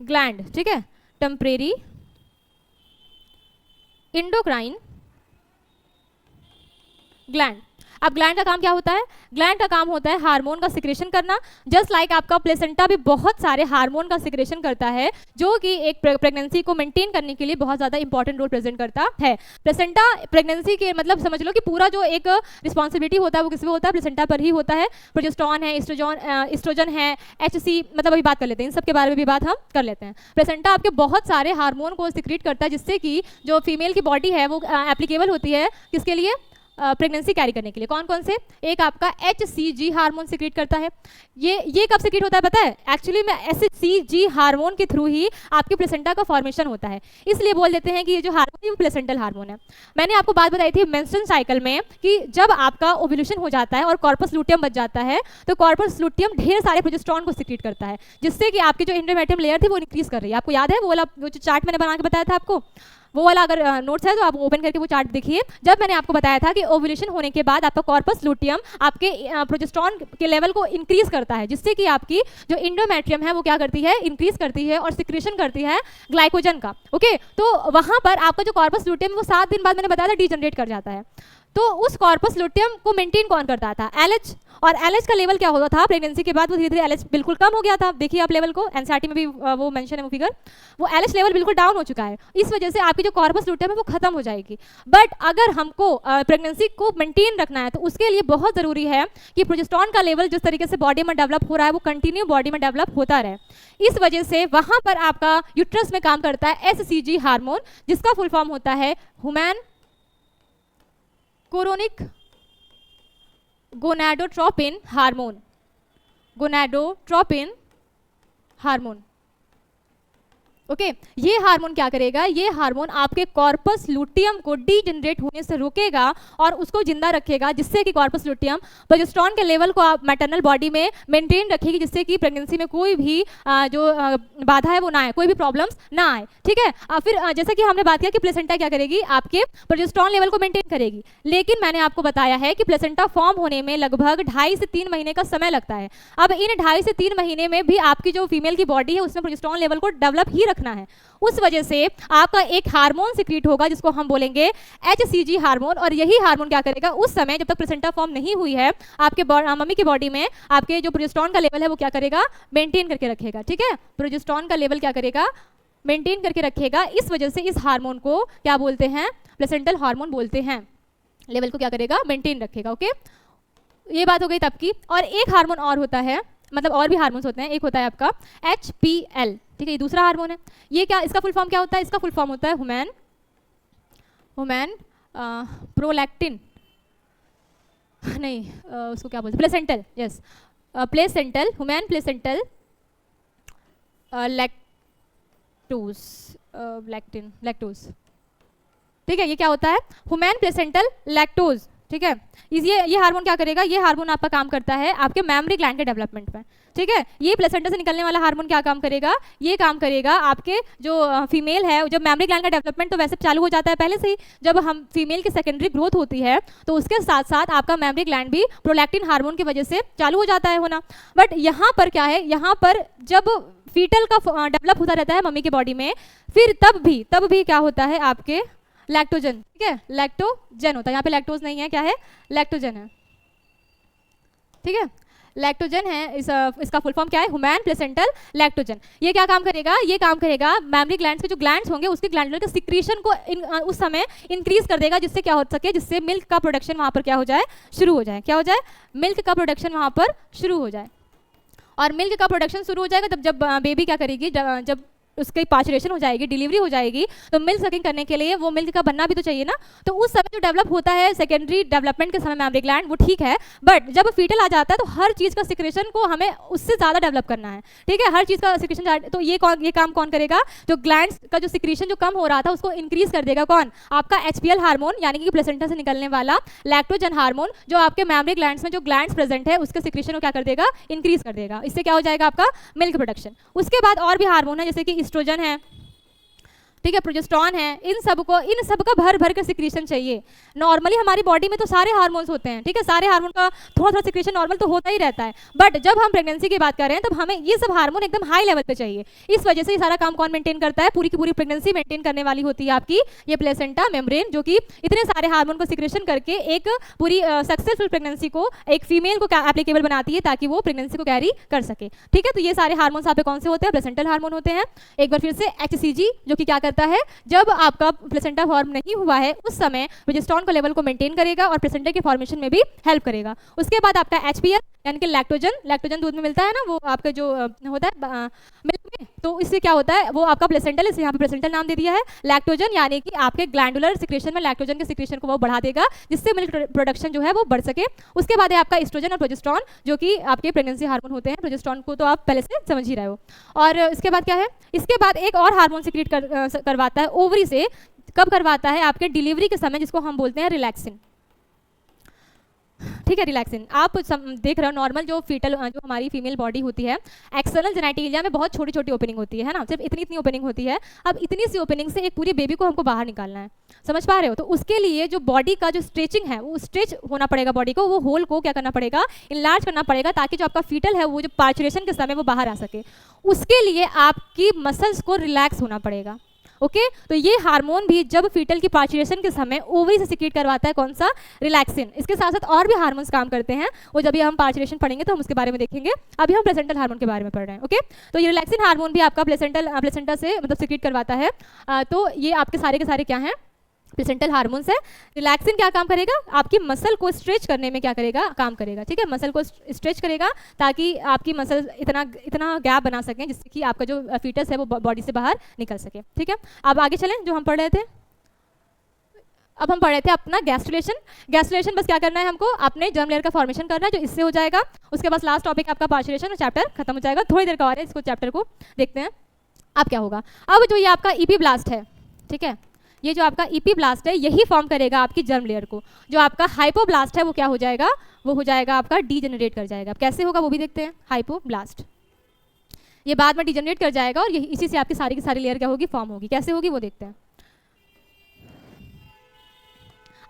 ग्लैंड, ठीक है, टेम्परेरी इंडोक्राइन ग्लैंड। अब ग्लैंड का काम क्या होता है, ग्लैंड का काम होता है हार्मोन का सिक्रेशन करना, जस्ट लाइक आपका प्लेसेंटा भी बहुत सारे हार्मोन का सिक्रेशन करता है, जो कि एक प्रेगनेंसी को मेंटेन करने के लिए बहुत ज़्यादा इंपॉर्टेंट रोल प्रेजेंट करता है। प्लेसेंटा प्रेगनेंसी के मतलब समझ लो कि पूरा जो एक रिस्पॉन्सिबिलिटी होता है वो किस पे होता है, प्लेसेंटा पर ही होता है। प्रोजेस्टेरॉन है, एस्ट्रोजन है, HC, मतलब अभी बात कर लेते हैं, इन सब के बारे में भी बात हम कर लेते हैं। प्लेसेंटा आपके बहुत सारे हार्मोन को सिक्रेट करता है, जिससे कि जो फीमेल की बॉडी है वो एप्लीकेबल होती है किसके लिए, प्रेगनेंसी कैरी करने के लिए। कौन कौन से, एक आपका HCG हार्मोन सिक्रेट करता है, ये कब सिक्रेट होता है पता है, एक्चुअली में HCG हार्मोन के थ्रू ही आपके प्लेसेंटा का फॉर्मेशन होता है, इसलिए बोल देते हैं कि ये जो हार्मोन है वो प्लेसेंटल हार्मोन है। मैंने आपको बात बताई थी मेंस्ट्रुअल साइकिल में कि जब आपका ओव्यूलेशन हो जाता है और कॉर्पस लूटियम बच जाता है, तो कॉर्पस लूटियम ढेर सारे प्रोजेस्टेरॉन को सिक्रेट करता है, जिससे कि आपकी जो एंडोमेट्रियम लेयर थी वो इंक्रीज कर रही है। आपको याद है वो वाला जो चार्ट मैंने बना के बताया था आपको, वो वाला अगर नोट्स है तो आप ओपन करके वो चार्ट देखिए, जब मैंने आपको बताया था कि ओव्यूलेशन होने के बाद आपका कॉर्पस लूटियम आपके प्रोजेस्टेरॉन के लेवल को इंक्रीज करता है, जिससे कि आपकी जो एंडोमेट्रियम है वो क्या करती है, इंक्रीज करती है और सिक्रेशन करती है ग्लाइकोजन का। ओके, तो वहां पर आपका जो कॉर्पस लूटियम वो 7 दिन बाद मैंने बताया था डीजनरेट कर जाता है। तो उस कॉर्पस लूटियम को मेंटेन कौन करता था, LH, और LH का लेवल क्या होता था प्रेगनेंसी के बाद, वो धीरे धीरे LH बिल्कुल कम हो गया था। देखिए आप लेवल को, एनसीईआरटी में भी वो मेंशन है वो फिगर, वो LH लेवल बिल्कुल डाउन हो चुका है, इस वजह से आपकी जो कॉर्पस लूटियम है वो खत्म हो जाएगी। बट अगर हमको प्रेगनेंसी को मेंटेन रखना है तो उसके लिए बहुत ज़रूरी है कि प्रोजेस्टेरॉन का लेवल जिस तरीके से बॉडी में डेवलप हो रहा है वो कंटिन्यू बॉडी में डेवलप होता रहे। इस वजह से वहाँ पर आपका यूट्रस में काम करता है HCG हार्मोन, जिसका फुल फॉर्म होता है human chorionic gonadotropin hormone, gonadotropin hormone. Okay ये हार्मोन क्या करेगा, ये हार्मोन आपके कॉर्पस लुटियम को डीजनरेट होने से रोकेगा और उसको जिंदा रखेगा, जिससे कि कॉर्पस लुटियम प्रोजेस्टेरोन के लेवल को आप मैटरनल बॉडी में मेंटेन रखेगी, जिससे कि प्रेगनेंसी में कोई भी बाधा है वो ना आए, कोई भी प्रॉब्लम्स ना आए। ठीक है, फिर जैसा कि हमने बात किया कि प्लेसेंटा क्या करेगी, आपके प्रोजेस्टेरोन लेवल को मेंटेन करेगी, लेकिन मैंने आपको बताया है कि प्लेसेंटा फॉर्म होने में लगभग 2.5 से 3 महीने का समय लगता है। अब इन 2.5 से 3 महीने में भी आपकी जो फीमेल की बॉडी है उसमें प्रोजेस्टेरोन लेवल को डेवलप ही रखना है। उस वजह से आपका एक हार्मोन सिक्रीट होगा जिसको हम बोलेंगे HCG हार्मोन, और यही हार्मोन क्या करेगा, उस समय जब तक प्लेसेंटा फॉर्म नहीं हुई है आपके मम्मी की बॉडी में आपके जो प्रोजेस्टेरोन का लेवल है वो क्या करेगा, मेंटेन करके रखेगा। ठीक है, प्रोजेस्टेरोन का लेवल क्या करेगा, मेंटेन करके रखेगा। इस वजह से इस हार्मोन को क्या बोलते हैं, प्लेसेंटल हार्मोन बोलते हैं। लेवल को क्या करेगा, मेंटेन रखेगा। ओके, ये बात हो गई तब की। और एक हार्मोन और होता है, मतलब और भी हार्मोन्स होते हैं, एक होता है आपका HPL। ठीक है, ये दूसरा हार्मोन है। ये क्या, इसका फुल फॉर्म क्या होता है, इसका फुल फॉर्म होता है ह्यूमन प्रोलैक्टिन, नहीं उसको क्या बोलते हैं, placental, yes placental, human placental lactose, lactose. ठीक है, ये क्या होता है, ह्यूमन प्लेसेंटल लैक्टोज। ठीक है, ये हार्मोन क्या करेगा, ये हार्मोन आपका काम करता है आपके मैमरी ग्लैंड के डेवलपमेंट में। ठीक है, ये प्लेसेंटा से निकलने वाला हार्मोन क्या काम करेगा, ये काम करेगा आपके जो फीमेल है, जब मैमरी ग्लैंड का डेवलपमेंट तो वैसे चालू हो जाता है पहले से ही, जब हम फीमेल की सेकेंडरी ग्रोथ होती है तो उसके साथ साथ आपका मैमरी ग्लैंड भी प्रोलैक्टिन हार्मोन की वजह से चालू हो जाता है होना। बट यहाँ पर क्या है, यहाँ पर जब फीटल का डेवलप होता रहता है मम्मी की बॉडी में, फिर तब भी क्या होता है आपके लैक्टोजन। ठीक है, लैक्टोजन होता है, यहाँ पे लैक्टोज नहीं है, क्या है, लैक्टोजन है। ठीक है, लैक्टोजन है, इसका फुल फॉर्म क्या है, ह्यूमन प्लेसेंटल लैक्टोजन। ये क्या काम करेगा, ये काम करेगा मैमरी ग्लैंड्स के जो ग्लैंड्स होंगे उसके ग्लैंडुलर के सिक्रीशन को उस समय इंक्रीज कर देगा, जिससे क्या हो सके, जिससे मिल्क का प्रोडक्शन वहाँ पर क्या हो जाए, शुरू हो जाए। क्या हो जाए, मिल्क का प्रोडक्शन वहाँ पर शुरू हो जाए। और मिल्क का प्रोडक्शन शुरू हो जाएगा तब जब बेबी क्या करेगी, जब उसकी पाचुरेशन हो जाएगी, डिलीवरी हो जाएगी, तो मिल्क सकिंग करने के लिए वो मिल्क का बनना भी तो चाहिए ना। तो उस समय जो डेवलप होता है सेकेंडरी डेवलपमेंट के समय मैमरी ग्लैंड, वो ठीक है, बट जब फीटल आ जाता है तो हर चीज़ का सिक्रेशन को हमें उससे ज़्यादा डेवलप करना है। ठीक है, हर चीज़ का सिक्रेशन, तो ये काम कौन करेगा, जो ग्लैंड्स का जो सिक्रेशन जो कम हो रहा था उसको इंक्रीज कर देगा कौन, आपका HPL हार्मोन, यानी कि प्लेसेंटा से निकलने वाला लैक्टोजन हार्मोन, जो आपके मैमरी ग्लैंड्स में जो ग्लैंड्स प्रेजेंट है उसके सिक्रेशन को क्या कर देगा, इंक्रीज कर देगा। इससे क्या हो जाएगा आपका मिल्क प्रोडक्शन। उसके बाद और भी हार्मोन है, जैसे कि एस्ट्रोजन है, ठीक है, प्रोजेस्टेरोन है, इन सब का भर के सिक्रीशन चाहिए। नॉर्मली हमारी बॉडी में तो सारे हार्मोन्स होते हैं, ठीक है, सारे हार्मोन का थोड़ा सिक्रीशन नॉर्मल तो होता ही रहता है, बट जब हम प्रेगनेंसी की बात कर रहे हैं तब हमें ये सब हार्मोन एकदम हाई लेवल पे चाहिए। इस वजह से ये सारा काम कौन मेंटेन करता है, पूरी की पूरी प्रेगनेंसी मेंटेन करने वाली होती है आपकी ये प्लेसेंटा मेम्ब्रेन, जो कि इतने सारे हार्मोन को सिक्रेशन करके एक पूरी सक्सेसफुल प्रेगनेंसी को एक फीमेल को एप्लीकेबल बनाती है ताकि वो प्रेगनेंसी को कैरी कर सके। ठीक है, तो ये सारे हार्मोन्स आप कौन से होते हैं, प्लेसेंटल हार्मोन होते हैं। एक बार फिर से HCG, जो कि क्या करता है, जब आपका प्लेसेंटा फॉर्म नहीं हुआ है उस समय प्रोजेस्टेरोन को लेवल को मेंटेन करेगा और प्लेसेंटा के फॉर्मेशन में भी हेल्प करेगा। उसके बाद आपका HPL यानी कि लैक्टोजन दूध में मिलता है ना, वो आपका जो होता है मिल्क में, तो इससे क्या होता है, वो आपका प्लेसेंटल, इसे यहाँ पे प्लेसेंटल नाम दे दिया है। लैक्टोजन यानी कि आपके ग्लैंडुलर सिक्रेशन में लैक्टोजन के सिक्रेशन को वो बढ़ा देगा, जिससे मिल्क प्रोडक्शन जो है वो बढ़ सके। उसके बाद है आपका एस्ट्रोजन और प्रोजेस्टेरोन, जो कि आपके प्रेगनेंसी हार्मोन होते हैं। प्रोजेस्टेरोन को तो आप पहले से समझ ही रहे हो। और इसके बाद क्या है, इसके बाद एक और हार्मोन सिक्रेट करवाता है ओवरी से, कब करवाता है, आपके डिलीवरी के समय, जिसको हम बोलते हैं रिलैक्सिन। ठीक है, रिलैक्सिन आप देख रहे हो, नॉर्मल जो हमारी फीमेल बॉडी होती है, एक्सटर्नल जेनेटिलिया में बहुत छोटी छोटी ओपनिंग होती है ना, सिर्फ इतनी ओपनिंग होती है। अब इतनी सी ओपनिंग से एक पूरी बेबी को हमको बाहर निकालना है, समझ पा रहे हो, तो उसके लिए जो बॉडी का जो स्ट्रेचिंग है, वो स्ट्रेच होना पड़ेगा बॉडी को, वो होल को क्या करना पड़ेगा, इनलार्ज करना पड़ेगा, ताकि जो आपका फीटल है वो जो पार्चुरेशन के समय वो बाहर आ सके। उसके लिए आपकी मसल्स को रिलैक्स होना पड़ेगा। ओके, तो ये हार्मोन भी जब फीटल की पार्चुरेशन के समय ओवरी से सिक्रीट करवाता है, कौन सा, रिलैक्सिन। इसके साथ साथ और भी हार्मोन्स काम करते हैं, वो जब भी हम पार्चुरेशन पढ़ेंगे तो हम उसके बारे में देखेंगे। अभी हम प्लेसेंटल हार्मोन के बारे में पढ़ रहे हैं। ओके, तो ये रिलैक्सिन हार्मोन भी आपका प्लेसेंटा से मतलब सिक्रीट करवाता है। तो ये आपके सारे के सारे क्या हैं, प्लेसेंटल हार्मोन्स है। रिलैक्सिन क्या काम करेगा, आपकी मसल को स्ट्रेच करने में क्या करेगा, काम करेगा। ठीक है, मसल को स्ट्रेच करेगा ताकि आपकी मसल इतना गैप बना सकें, जिससे कि आपका जो फीटस है वो बॉडी से बाहर निकल सके। ठीक है, अब आगे चलें, जो हम पढ़ रहे थे, अब हम पढ़ रहे थे अपना गैस्ट्रुलेशन बस क्या करना है, हमको अपने जर्म लेयर का फॉर्मेशन करना है, जो इससे हो जाएगा। उसके बाद लास्ट टॉपिक आपका पार्चुरेशन और चैप्टर खत्म हो जाएगा। थोड़ी देर का और है, इसको चैप्टर को देखते हैं। अब क्या होगा, अब जो ये आपका इपीब्लास्ट है, ठीक है, ये जो आपका इपीब्लास्ट है यही फॉर्म करेगा आपकी जर्म लेयर को। जो आपका हाइपोब्लास्ट है वो क्या हो जाएगा, वो हो जाएगा आपका डीजेनरेट कर जाएगा। अब कैसे होगा वो भी देखते हैं। हाइपोब्लास्ट ये बाद में डीजेनरेट कर जाएगा और यही इसी से आपकी सारी की सारी लेयर क्या होगी, फॉर्म होगी। कैसे होगी वो देखते हैं।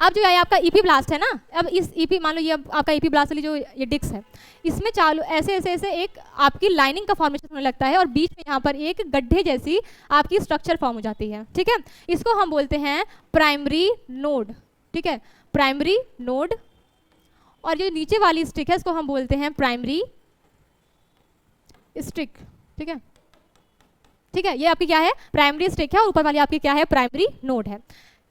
अब जो ये आपका इपीब्लास्ट है ना, अब इस ईपी मान लो ये आपका इपीब्लास्ट वाली जो ये डिस्क है, इसमें चालू ऐसे ऐसे ऐसे एक आपकी लाइनिंग का फॉर्मेशन होने लगता है और बीच में यहाँ पर एक गड्ढे जैसी आपकी स्ट्रक्चर फॉर्म हो जाती है, ठीक है। इसको हम बोलते हैं प्राइमरी नोड, ठीक है, प्राइमरी नोड। और जो नीचे वाली स्टिक है इसको हम बोलते हैं प्राइमरी स्टिक, ठीक है, ठीक है। ये आपकी क्या है, प्राइमरी स्टिक है और ऊपर वाली आपकी क्या है, प्राइमरी नोड है।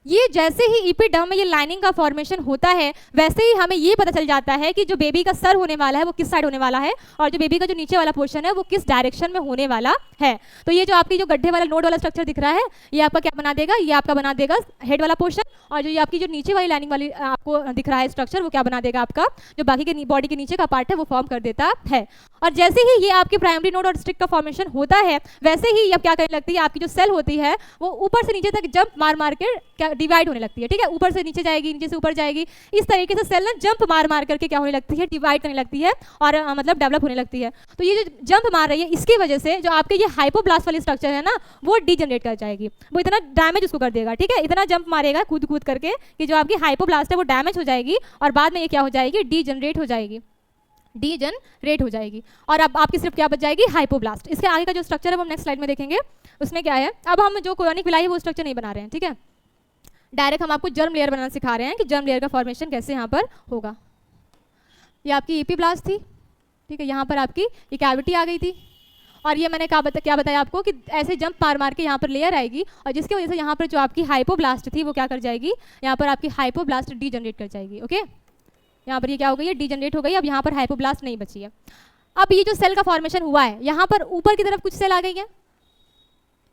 ये जैसे ही इपीडर्म में ये लाइनिंग का फॉर्मेशन होता है वैसे ही हमें ये पता चल जाता है कि जो बेबी का सर होने वाला है वो किस साइड होने वाला है और जो बेबी का जो नीचे वाला पोर्शन है वो किस डायरेक्शन में होने वाला है। तो ये जो आपकी जो गड्ढे वाला नोड वाला स्ट्रक्चर दिख रहा है ये आपका क्या बना देगा, ये आपका बना देगा हेड वाला पोर्शन। और जो ये आपकी जो नीचे वाली लाइनिंग वाली आपको दिख रहा है स्ट्रक्चर वो क्या बना देगा, आपका जो बाकी के बॉडी के नीचे का पार्ट है वो फॉर्म कर देता है। और जैसे ही ये आपकी प्राइमरी नोड और स्टिक का फॉर्मेशन होता है वैसे ही अब क्या करने लगती है, आपकी जो सेल होती है वो ऊपर से नीचे तक जंप मार मार के क्या डिवाइड होने लगती है, ठीक है। ऊपर से नीचे जाएगी, नीचे से ऊपर जाएगी, इस तरीके से सेल ना जंप मार मार करके क्या होने लगती है, डिवाइड करने लगती है और मतलब डेवलप होने लगती है। तो ये जो जंप मार रही है इसकी वजह से जो आपके ये हाइपोब्लास्ट वाली स्ट्रक्चर है ना वो डीजनरेट कर जाएगी, वो इतना डैमेज उसको कर देगा, ठीक है। इतना जंप मारेगा कूद कूद करके कि जो आपकी हाइपोब्लास्ट है वो डैमेज हो जाएगी और बाद में ये क्या हो जाएगी, डीजनरेट हो जाएगी, डीजनरेट हो जाएगी। और अब आपकी सिर्फ क्या बच जाएगी, हाइपोब्लास्ट। इसके आगे का जो स्ट्रक्चर है वो हम नेक्स्ट स्लाइड में देखेंगे। उसमें क्या है, अब हम जो कोरोनिक विलाई है वो स्ट्रक्चर नहीं बना रहे हैं, ठीक है। डायरेक्ट हम आपको जर्म लेयर बनाना सिखा रहे हैं कि जर्म लेयर का फॉर्मेशन कैसे यहाँ पर होगा। ये आपकी इपीब्लास्ट थी, ठीक है, यहाँ पर आपकी ये कैविटी आ गई थी और ये मैंने क्या बताया आपको कि ऐसे जंप मार मार के यहाँ पर लेयर आएगी और जिसकी वजह से यहाँ पर जो आपकी हाइपोब्लास्ट थी वो क्या कर जाएगी, यहाँ पर आपकी हाइपोब्लास्ट डीजनरेट कर जाएगी। ओके, यहाँ पर ये क्या हो गई है, डीजनरेट हो गई। अब यहाँ पर हाइपोब्लास्ट नहीं बची है। अब ये जो सेल का फॉर्मेशन हुआ है यहाँ पर ऊपर की तरफ कुछ सेल आ गई है,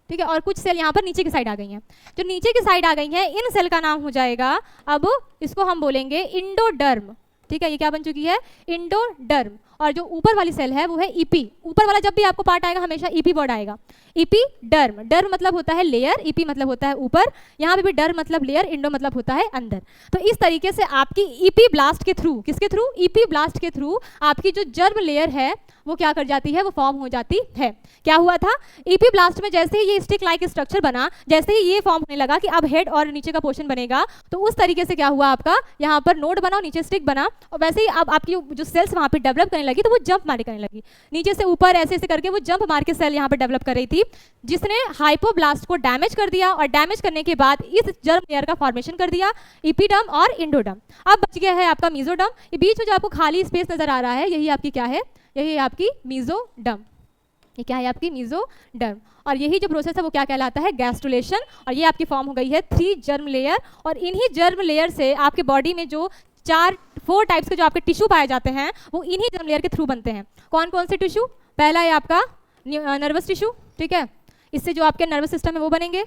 ठीक है, और कुछ सेल यहाँ पर नीचे की साइड आ गई हैं। जो नीचे की साइड आ गई हैं इन सेल का नाम हो जाएगा, अब इसको हम बोलेंगे इंडोडर्म, ठीक है। ये क्या बन चुकी है, इंडोडर्म। और जो ऊपर वाली सेल है वो है ईपी। ऊपर वाला जब भी आपको पार्ट आएगा हमेशा ईपी वर्ड आएगा। ईपी डर्म, डर्म मतलब होता है लेयर, ईपी मतलब होता है ऊपर, यहाँ पे भी डर्म मतलब लेयर, इंडो मतलब होता है अंदर। तो इस तरीके से आपकी ईपी ब्लास्ट के थ्रू, किसके थ्रू, ईपी ब्लास्ट के थ्रू आपकी जो जर्म लेयर है वो क्या कर जाती है, वो फॉर्म हो जाती है। क्या हुआ था, ईपी ब्लास्ट में जैसे ही ये स्टिक लाइक स्ट्रक्चर बना, जैसे ही ये फॉर्म होने लगा कि अब हेड और नीचे का पोर्शन बनेगा, तो उस तरीके से क्या हुआ, आपका यहाँ पर नोड बना और नीचे स्टिक बना और वैसे ही अब आपकी जो सेल्स वहाँ पे डेवलप करने लगी तो वो जंप मारे करने लगी, नीचे से ऊपर ऐसे ऐसे करके वो जंप मार के सेल यहाँ पर डेवलप कर रही थी, जिसने हाइपोब्लास्ट को डैमेज कर दिया और डैमेज करने के बाद इस जर्म लेयर का फॉर्मेशन कर दिया, ईपीडर्म और इंडोडर्म। अब बच गया है आपका मीजोडर्म। ये बीच में जो आपको खाली स्पेस नजर आ रहा है यही आपकी क्या है, यही आपकी मीजोडर्म। ये क्या है, आपकी मीजोडर्म। और यही जो प्रोसेस है वो क्या कहलाता है, गैस्ट्रुलेशन। और ये आपकी फॉर्म हो गई है 3 जर्म लेयर। और इन्हीं जर्म लेयर से आपके बॉडी में जो 4 टाइप्स के जो आपके टिश्यू पाए जाते हैं वो इन्हीं जर्म लेयर के थ्रू बनते हैं। कौन कौन से टिश्यू, पहला है आपका नर्वस टिश्यू, ठीक है, इससे जो आपके नर्वस सिस्टम है वो बनेंगे,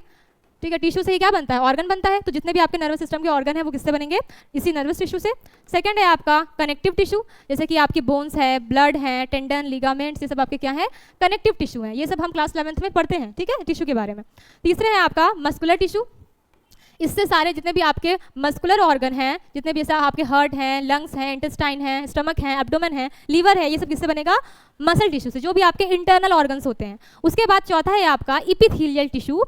ठीक है। टिश्यू से ही क्या बनता है, ऑर्गन बनता है, तो जितने भी आपके नर्वस सिस्टम के ऑर्गन है वो किससे बनेंगे, इसी नर्वस टिश्यू से। सेकंड है आपका कनेक्टिव टिश्यू, जैसे कि आपकी बोन्स है, ब्लड है, टेंडन, लिगामेंट्स, ये सब आपके क्या है, कनेक्टिव टिश्यू है। ये सब हम क्लास 11th में पढ़ते हैं, ठीक है, टिश्यू के बारे में। तीसरे है आपका मस्कुलर टिश्यू, इससे सारे जितने भी आपके मस्कुलर ऑर्गन हैं, जितने भी ऐसा आपके हार्ट हैं, लंग्स हैं, इंटेस्टाइन हैं, स्टमक हैं, एब्डोमेन है, लीवर है, ये सब किससे बनेगा, मसल टिश्यू से, जो भी आपके इंटरनल ऑर्गन्स होते हैं। उसके बाद चौथा है आपका इपिथेलियल टिश्यू।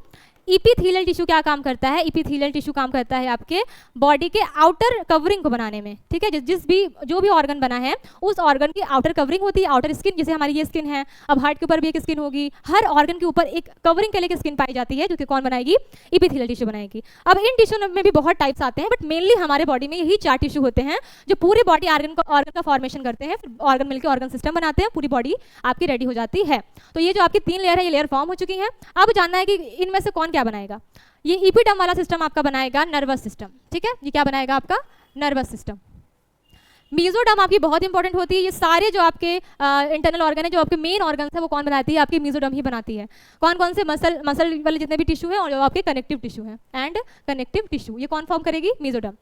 इपिथेलियल टिश्यू क्या काम करता है, इपिथेलियल टिश्यू काम करता है आपके बॉडी के आउटर कवरिंग को बनाने में, ठीक है। जो भी ऑर्गन बना है उस ऑर्गन की आउटर कवरिंग होती है, आउटर स्किन, जैसे हमारी ये स्किन है, अब हार्ट के ऊपर भी एक स्किन होगी, हर ऑर्गन के ऊपर एक कवरिंग के लिए स्किन पाई जाती है, जो कि कौन बनाएगी, इपिथेलियल टिश्यू बनाएगी। अब इन टिश्यू में भी बहुत टाइप्स आते हैं, बट मेनली हमारे बॉडी में यही 4 टिश्यू होते हैं जो पूरी बॉडी ऑर्गन का फॉर्मेशन करते हैं, फिर ऑर्गन मिलकर ऑर्गन सिस्टम बनाते हैं, पूरी बॉडी आपकी रेडी हो जाती है। तो ये जो आपकी 3 लेयर है ये लेयर फॉर्म हो चुकी है। अब जानना है कि इनमें से कौन क्या बनाएगा। ये इपिडर्म वाला सिस्टम आपका बनाएगा नर्वस सिस्टम, ठीक है, ये क्या बनाएगा आपका नर्वस सिस्टम। मीजोडर्म आपकी बहुत इंपॉर्टेंट होती है। ये सारे जो आपके इंटरनल ऑर्गन है, जो आपके मेन ऑर्गन है वो कौन बनाती है, आपकी मीजोडर्म ही बनाती है। कौन कौन से मसल वाले जितने भी टिश्यू हैं और जो आपके कनेक्टिव टिश्यू हैं एंड कनेक्टिव टिश्यू, ये कौन फॉर्म करेगी, मीजोडर्म।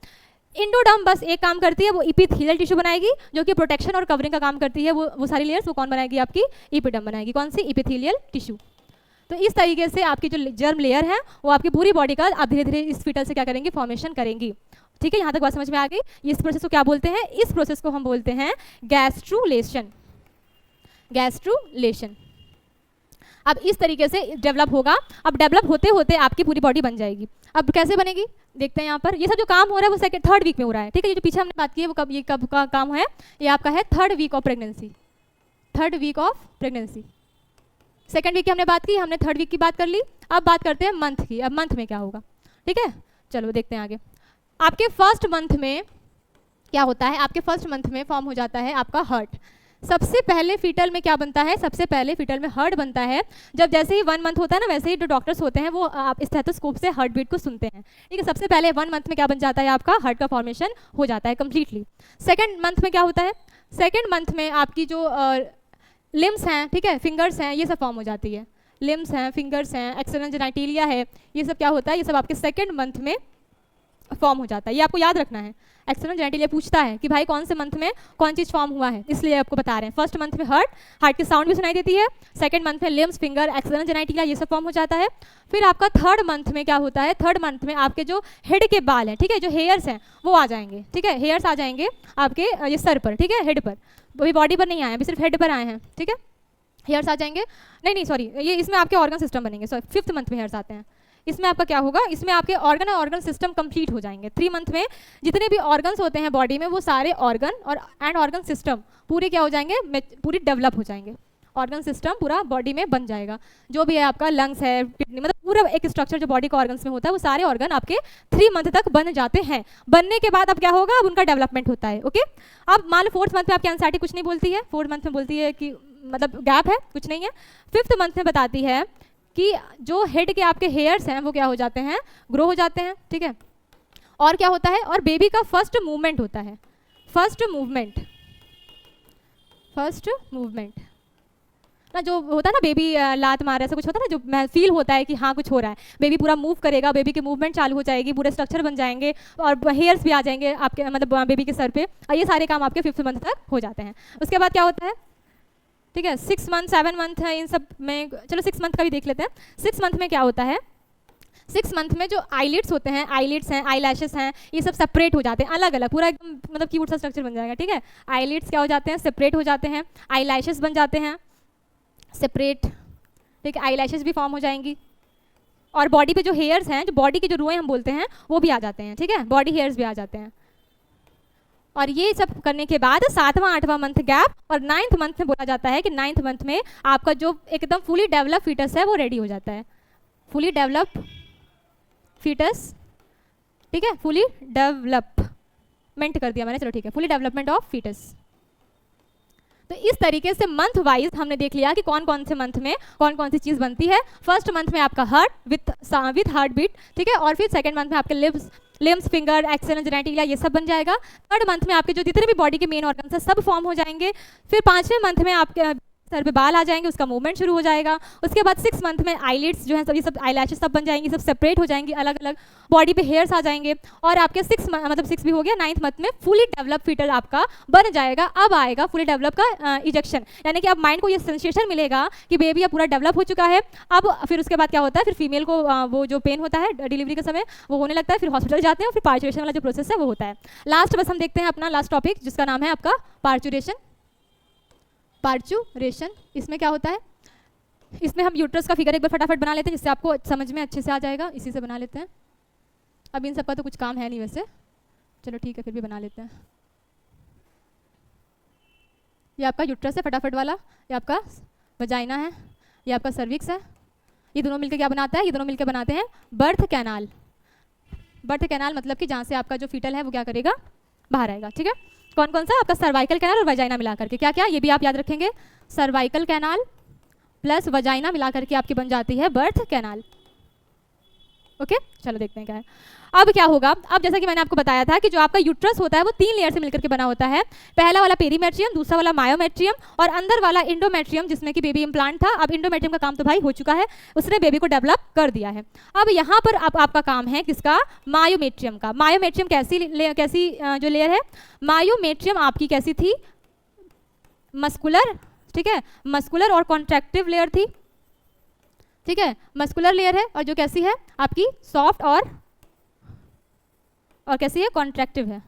इंडोडर्म बस एक काम करती है, वो इपिथेलियल टिश्यू बनाएगी, जो कि प्रोटेक्शन और कवरिंग का काम करती है। वो सारी लेयर्स वो कौन बनाएगी, आपकी इपिडर्म बनाएगी। कौन सी, इपिथेलियल टिश्यू। तो इस तरीके से आपकी जो जर्म लेयर है वो आपकी पूरी बॉडी का आप धीरे धीरे इस फीटल से क्या करेंगे, फॉर्मेशन करेंगी। ठीक है, यहाँ तक बात समझ में आ गई। इस प्रोसेस को क्या बोलते हैं, इस प्रोसेस को हम बोलते हैं गैस्ट्रुलेशन। गैस्ट्रुलेशन अब इस तरीके से डेवलप होगा। अब डेवलप होते होते आपकी पूरी बॉडी बन जाएगी। अब कैसे बनेगी देखते हैं यहाँ पर। ये सब जो काम हो रहा है वो सेकंड थर्ड वीक में हो रहा है। ठीक है, ये जो पीछे हमने बात की है वो कब का काम है, ये आपका है third week of pregnancy. Third week of pregnancy, second week की हमने बात की, हमने थर्ड वीक की बात कर ली। अब बात करते हैं मंथ की। अब मंथ में क्या होगा, ठीक है, चलो देखते हैं आगे। आपके फर्स्ट मंथ में क्या होता है, आपके फर्स्ट मंथ में फॉर्म हो जाता है आपका हर्ट। सबसे पहले फीटल में क्या बनता है, सबसे पहले फीटल में हर्ट बनता है। जब जैसे ही 1 मंथ होता है ना, वैसे ही जो डॉक्टर्स होते हैं वो आप स्टेथोस्कोप से हार्ट बीट को सुनते हैं। ठीक है, सबसे पहले 1 मंथ में क्या बन जाता है, आपका हर्ट का फॉर्मेशन हो जाता है कंप्लीटली। सेकंड मंथ में क्या होता है, सेकंड मंथ में आपकी जो लिम्स हैं, ठीक है, फिंगर्स हैं, ये सब फॉर्म हो जाती है। लिम्स हैं, फिंगर्स हैं, एक्सटर्नल जेनिटलिया है, ये सब क्या होता है, ये सब आपके सेकंड मंथ में फॉर्म हो जाता है। ये आपको याद रखना है। एक्सटर्नल जेनिटलिया पूछता है कि भाई कौन से मंथ में कौन चीज़ फॉर्म हुआ है, इसलिए आपको बता रहे हैं। फर्स्ट मंथ में हार्ट की साउंड भी सुनाई देती है। सेकंड मंथ में लिम्स, फिंगर, एक्सटर्नल जेनिटलिया ये सब फॉर्म हो जाता है। फिर आपका थर्ड मंथ में क्या होता है, थर्ड मंथ में आपके जो हेड के बाल हैं, ठीक है, जो हेयर्स हैं वो आ जाएंगे। ठीक है, हेयर्स आ जाएंगे आपके ये सर पर, ठीक है, हेड पर, अभी बॉडी पर नहीं आए, अभी सिर्फ हेड पर आए हैं। ठीक है, हेयर्स आ जाएंगे, नहीं सॉरी, ये इसमें आपके ऑर्गन सिस्टम बनेंगे। सॉरी, 5th मंथ में हेयर्स आते हैं। इसमें आपका क्या होगा, इसमें आपके ऑर्गन सिस्टम कंप्लीट हो जाएंगे। 3 मंथ में जितने भी ऑर्गन्स होते हैं बॉडी में वो सारे ऑर्गन और ऑर्गन सिस्टम पूरे क्या हो जाएंगे, पूरी डेवलप हो जाएंगे। ऑर्गन सिस्टम पूरा बॉडी में बन जाएगा। जो भी है आपका लंग्स है, किडनी, मतलब पूरा एक स्ट्रक्चर जो बॉडी का ऑर्गन्स में होता है वो सारे ऑर्गन आपके 3 मंथ तक बन जाते हैं। बनने के बाद अब क्या होगा, अब उनका डेवलपमेंट होता है। ओके, अब मान लो 4th मंथ में आपकी एंजाइटी कुछ नहीं बोलती है, 4th मंथ में बोलती है कि मतलब गैप है, कुछ नहीं है। 5th मंथ में बताती है कि जो हेड के आपके हेयर्स हैं वो क्या हो जाते हैं, ग्रो हो जाते हैं। ठीक है, और क्या होता है, और बेबी का फर्स्ट मूवमेंट होता है। फर्स्ट मूवमेंट ना, जो होता है ना बेबी लात मार ऐसा कुछ होता है ना, जो फील होता है कि हाँ कुछ हो रहा है, बेबी पूरा मूव करेगा, बेबी की मूवमेंट चालू हो जाएगी, पूरे स्ट्रक्चर बन जाएंगे और हेयर्स भी आ जाएंगे आपके मतलब बेबी के सर पे, और ये सारे काम आपके 5th मंथ तक हो जाते हैं। उसके बाद क्या होता है, ठीक है, 6 मंथ 7 मंथ है, इन सब में चलो 6 मंथ का भी देख लेते हैं। 6 मंथ में क्या होता है, 6 मंथ में जो आईलिड्स होते हैं, आईलिड्स हैं, आई लैशेस हैं, ये सब सेपरेट हो जाते हैं अलग अलग, पूरा एकदम मतलब क्यूट सा स्ट्रक्चर बन जाएगा। ठीक है, आईलिड्स क्या हो जाते हैं, सेपरेट हो जाते हैं, आई लैशेस बन जाते हैं सेपरेट। ठीक है, आई लैशेस भी फॉर्म हो जाएंगी, और बॉडी पे जो हेयर्स हैं, जो बॉडी के जो रुएं हम बोलते हैं वो भी आ जाते हैं। ठीक है, बॉडी हेयर्स भी आ जाते हैं। और ये सब करने के बाद 7वां 8वां मंथ गैप, और 9th मंथ में बोला जाता है कि 9th मंथ में आपका जो एकदम फुली डेवलप फीटस है वो रेडी हो जाता है। फुली डेवलप फीटस, ठीक है, फुली डेवलपमेंट कर दिया मैंने, चलो ठीक है, फुली डेवलपमेंट ऑफ फीटस। तो इस तरीके से मंथ वाइज हमने देख लिया कि कौन कौन से मंथ में कौन कौन सी चीज़ बनती है। फर्स्ट मंथ में आपका हार्ट विथ हार्ट बीट, ठीक है, और फिर सेकंड मंथ में आपके लिम्स, फिंगर, एक्सटर्नल जेनिटलिया ये सब बन जाएगा। थर्ड मंथ में आपके जो जितने भी बॉडी के मेन ऑर्गन्स हैं सब फॉर्म हो जाएंगे। फिर 5वें मंथ में आपके सर पे बाल आ जाएंगे, उसका मूवमेंट शुरू हो जाएगा। उसके बाद 6 मंथ में आईलिड्स जो है सब, ये सब आईलैशेस सब बन जाएंगी, सब सेपरेट हो जाएंगी अलग अलग, बॉडी पे हेयर्स आ जाएंगे, और आपके 6 भी हो गया। 9th मंथ में फुली डेवलप फीटल आपका बन जाएगा। अब आएगा फुली डेवलप का इजेक्शन, यानी कि अब माइंड को ये सेंसेशन मिलेगा कि बेबी अब पूरा डेवलप हो चुका है। अब फिर उसके बाद क्या होता है, फिर फीमेल को वो जो पेन होता है डिलीवरी के समय वो होने लगता है, फिर हॉस्पिटल जाते हैं और फिर पार्चुरेशन वाला जो प्रोसेस है वो होता है। लास्ट बस हम देखते हैं अपना लास्ट टॉपिक जिसका नाम है आपका पार्चुरेशन। पार्चुरेशन इसमें क्या होता है, इसमें हम यूट्रस का फिगर एक बार फटाफट बना लेते हैं जिससे आपको समझ में अच्छे से आ जाएगा। इसी से बना लेते हैं। अब इन सब का तो कुछ काम है नहीं वैसे, चलो ठीक है फिर भी बना लेते हैं। ये आपका यूट्रस है फटाफट वाला, ये आपका वजाइना है, ये आपका सर्विक्स है। ये दोनों मिलकर क्या बनाता है, ये दोनों मिलकर बनाते हैं बर्थ कैनाल। बर्थ कैनाल मतलब कि जहाँ से आपका जो फीटल है वो क्या करेगा, बाहर आएगा। ठीक है, कौन कौन सा, आपका सर्वाइकल कैनाल और वजाइना मिला करके क्या क्या, ये भी आप याद रखेंगे, सर्वाइकल कैनाल प्लस वजाइना मिला करके आपकी बन जाती है बर्थ कैनाल। ओके, चलो देखते हैं क्या है। अब क्या होगा, अब जैसा कि मैंने आपको बताया था कि जो आपका यूट्रस होता है वो 3 लेयर से मिलकर के बना होता है। पहला वाला पेरीमेट्रियम, दूसरा वाला मायोमेट्रियम, और अंदर वाला इंडोमेट्रियम जिसमें कि बेबी इम्प्लांट था। अब इंडोमेट्रियम का काम तो भाई हो चुका है, उसने बेबी को डेवलप कर दिया है। अब यहाँ पर आपका काम है किसका, मायोमेट्रियम का। मायोमेट्रियम कैसी जो लेयर है, मायोमेट्रियम आपकी कैसी थी, मस्कुलर, ठीक है, मस्कुलर और कॉन्ट्रैक्टिव लेयर थी। ठीक है, मस्कुलर लेयर है और जो कैसी है आपकी सॉफ्ट और कैसी है कॉन्ट्रैक्टिव है,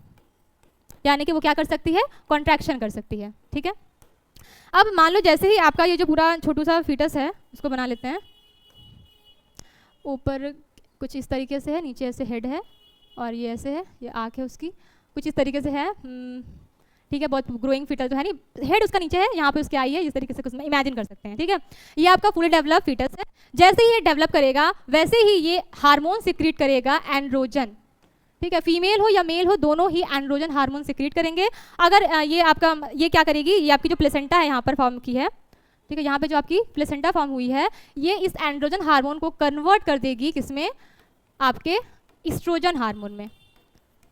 यानी कि वो क्या कर सकती है कॉन्ट्रैक्शन कर सकती है। ठीक है, अब मान लो जैसे ही आपका ये जो पूरा छोटू सा फीटस है उसको बना लेते हैं, ऊपर कुछ इस तरीके से है, नीचे ऐसे हेड है और ये ऐसे है, ये आँख है उसकी कुछ इस तरीके से है। ठीक है, बहुत ग्रोइंग फीटस तो है नहीं, हेड उसका नीचे है, यहाँ पे उसकी आई है, इस तरीके से कुछ इमेजिन कर सकते हैं। ठीक है, ये आपका फुली डेवलप फीटस है। जैसे ही ये डेवलप करेगा वैसे ही ये हार्मोन सिक्रीट करेगा एंड्रोजन। ठीक है, फीमेल हो या मेल हो दोनों ही एंड्रोजन हार्मोन सिक्रीट करेंगे। अगर ये आपका ये क्या करेगी, ये आपकी जो प्लेसेंटा है यहाँ पर फॉर्म की है, ठीक है, यहाँ पे जो आपकी प्लेसेंटा फॉर्म हुई है ये इस एंड्रोजन हार्मोन को कन्वर्ट कर देगी किसमें, आपके इस्ट्रोजन हार्मोन में।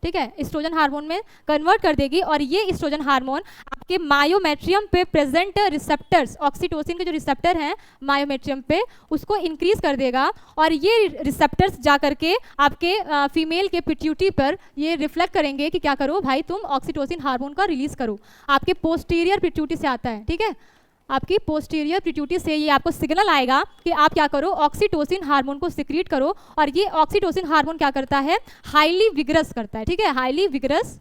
ठीक है, इस्ट्रोजन हार्मोन में कन्वर्ट कर देगी और ये इस्ट्रोजन हार्मोन आपके मायोमेट्रियम पे प्रेजेंट रिसेप्टर्स, ऑक्सीटोसिन के जो रिसेप्टर हैं मायोमेट्रियम पे, उसको इंक्रीज कर देगा और ये रिसेप्टर्स जा करके आपके फीमेल के पिट्यूटरी पर ये रिफ्लेक्ट करेंगे कि क्या करो भाई तुम ऑक्सीटोसिन हार्मोन का रिलीज करो। आपके पोस्टीरियर पिट्यूटरी से आता है। ठीक है, आपकी पोस्टीरियर पिट्यूटरी से ये आपको सिग्नल आएगा कि आप क्या करो ऑक्सीटोसिन हार्मोन को सिक्रीट करो और ये ऑक्सीटोसिन हार्मोन क्या करता है हाईली विगरस करता है। ठीक है, हाईली विगरस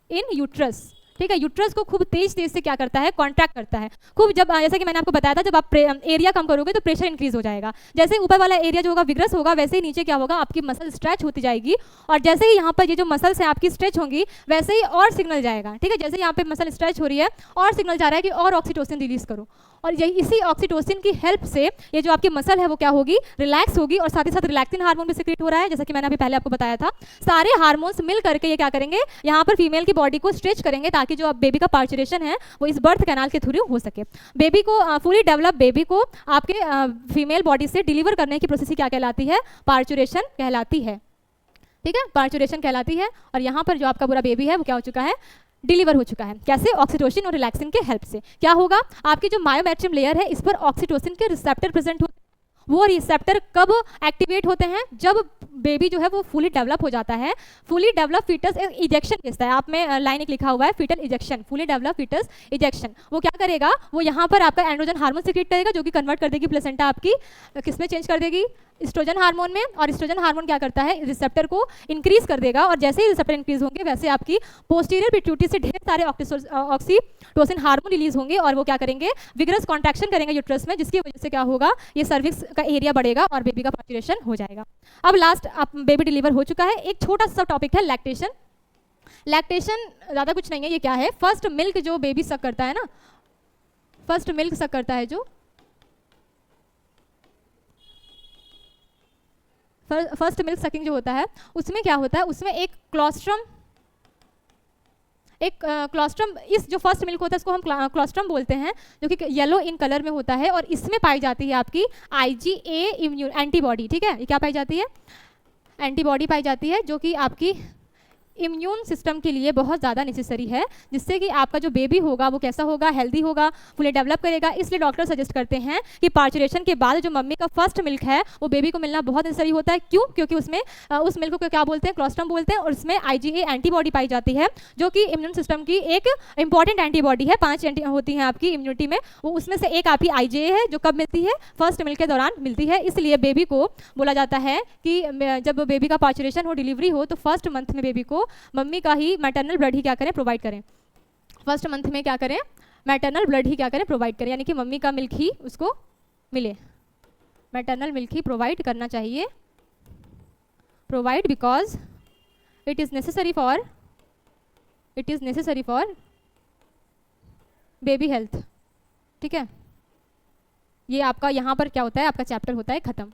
इन यूट्रस। ठीक है, यूट्रस को खूब तेज से क्या करता है कॉन्ट्रैक्ट करता है खूब। जब जैसा कि मैंने आपको बताया था जब आप एरिया कम करोगे तो प्रेशर इंक्रीज हो जाएगा। जैसे ऊपर वाला एरिया जो होगा विग्रस होगा वैसे ही नीचे क्या होगा आपकी मसल स्ट्रेच होती जाएगी और जैसे ही यहाँ पर ये जो मसल्स हैं आपकी स्ट्रेच होंगी वैसे ही और सिग्नल जाएगा। ठीक है, जैसे यहाँ पे मसल स्ट्रेच हो रही है और सिग्नल जा रहा है कि और ऑक्सीटोसिन रिलीज करो और यही इसी ऑक्सीटोसिन की हेल्प से ये जो आपकी मसल है वो क्या होगी रिलैक्स होगी और साथ ही साथ रिलैक्सिन हार्मोन भी सिक्रीट हो रहा है। जैसा कि मैंने अभी पहले आपको बताया था सारे हार्मोन्स मिल करके ये क्या करेंगे यहाँ पर फीमेल की बॉडी को स्ट्रेच करेंगे ताकि जो बेबी का पार्चुरेशन है वो इस बर्थ कैनाल के थ्रू हो सके। बेबी को फुली डेवलप बेबी को आपके फीमेल बॉडी से डिलीवर करने की प्रोसेस क्या कहलाती है पार्चुरेशन कहलाती है। ठीक है, पार्चुरेशन कहलाती है और यहाँ पर जो आपका पूरा बेबी है वो क्या हो चुका है डिलीवर हो चुका है। कैसे ऑक्सीटोसिन और रिलैक्सिन के हेल्प से। क्या होगा आपकी जो मायोमेट्रियम लेयर है इस पर ऑक्सीटोसिन के रिसेप्टर प्रेजेंट होते हैं। वो रिसेप्टर कब एक्टिवेट होते हैं जब बेबी जो है वो फुली डेवलप हो जाता है। फुली डेवलप फीटस इजेक्शन भेजता है, आप में लाइन एक लिखा हुआ है foetal ejection, fully develop foetus ejection. वो क्या करेगा वो यहाँ पर आपका एंड्रोजन हार्मोन सिक्रीट करेगा जो कि कन्वर्ट कर देगी प्लेसेंटा आपकी किसमें चेंज कर देगी एस्ट्रोजन हार्मोन में और एस्ट्रोजन हार्मोन क्या करता है रिसेप्टर को इंक्रीज कर देगा और जैसे ही रिसेप्टर इंक्रीज होंगे वैसे आपकी पोस्टीरियर पिट्यूटरी से ढेर सारे ऑक्सीटोसिन हार्मोन रिलीज होंगे और वो क्या करेंगे विग्रस कॉन्ट्रैक्शन करेंगे यूट्रस में जिसकी वजह से क्या होगा ये सर्विक्स का एरिया बढ़ेगा और बेबी का पार्चुरेशन हो जाएगा। अब लास्ट बेबी डिलीवर हो चुका है। एक छोटा सा टॉपिक है लैक्टेशन। लैक्टेशन ज़्यादा कुछ नहीं है, ये क्या है फर्स्ट मिल्क जो बेबी सक करता है ना, फर्स्ट मिल्क सक करता है जो फर्स्ट मिल्क सकिंग जो होता है उसमें क्या होता है उसमें एक क्लोस्ट्रम इस जो फर्स्ट मिल्क होता है इसको हम क्लोस्ट्रम बोलते हैं जो कि येलो इन कलर में होता है और इसमें पाई जाती है आपकी IgA इम्यून एंटीबॉडी। ठीक है, ये क्या पाई जाती है एंटीबॉडी पाई जाती है जो कि आपकी इम्यून सिस्टम के लिए बहुत ज़्यादा नेसेसरी है जिससे कि आपका जो बेबी होगा वो कैसा होगा हेल्दी होगा फुली डेवलप करेगा। इसलिए डॉक्टर सजेस्ट करते हैं कि पार्चुरेशन के बाद जो मम्मी का फर्स्ट मिल्क है वो बेबी को मिलना बहुत नेसेसरी होता है। क्यों? क्योंकि उसमें उस मिल्क को क्या बोलते हैं क्लोस्ट्रम बोलते हैं और उसमें IgA एंटीबॉडी पाई जाती है जो कि इम्यून सिस्टम की एक इंपॉर्टेंट एंटीबॉडी है। 5 होती हैं आपकी इम्यूनिटी में, वो उसमें से एक आपकी IgA है जो कब मिलती है फर्स्ट मिल्क के दौरान मिलती है। इसलिए बेबी को बोला जाता है कि जब बेबी का पार्चुरेशन हो डिलीवरी हो तो फर्स्ट मंथ में बेबी को मम्मी का ही मैटरनल ब्लड ही क्या करें प्रोवाइड करें। फर्स्ट मंथ में क्या करें मैटरनल ब्लड ही क्या करें प्रोवाइड करें, यानी कि मम्मी का मिल्क ही उसको मिले, मैटरनल मिल्क ही प्रोवाइड करना चाहिए। Provide because it is necessary for baby health. ठीक है, ये आपका यहाँ पर क्या होता है आपका चैप्टर होता है खत्म।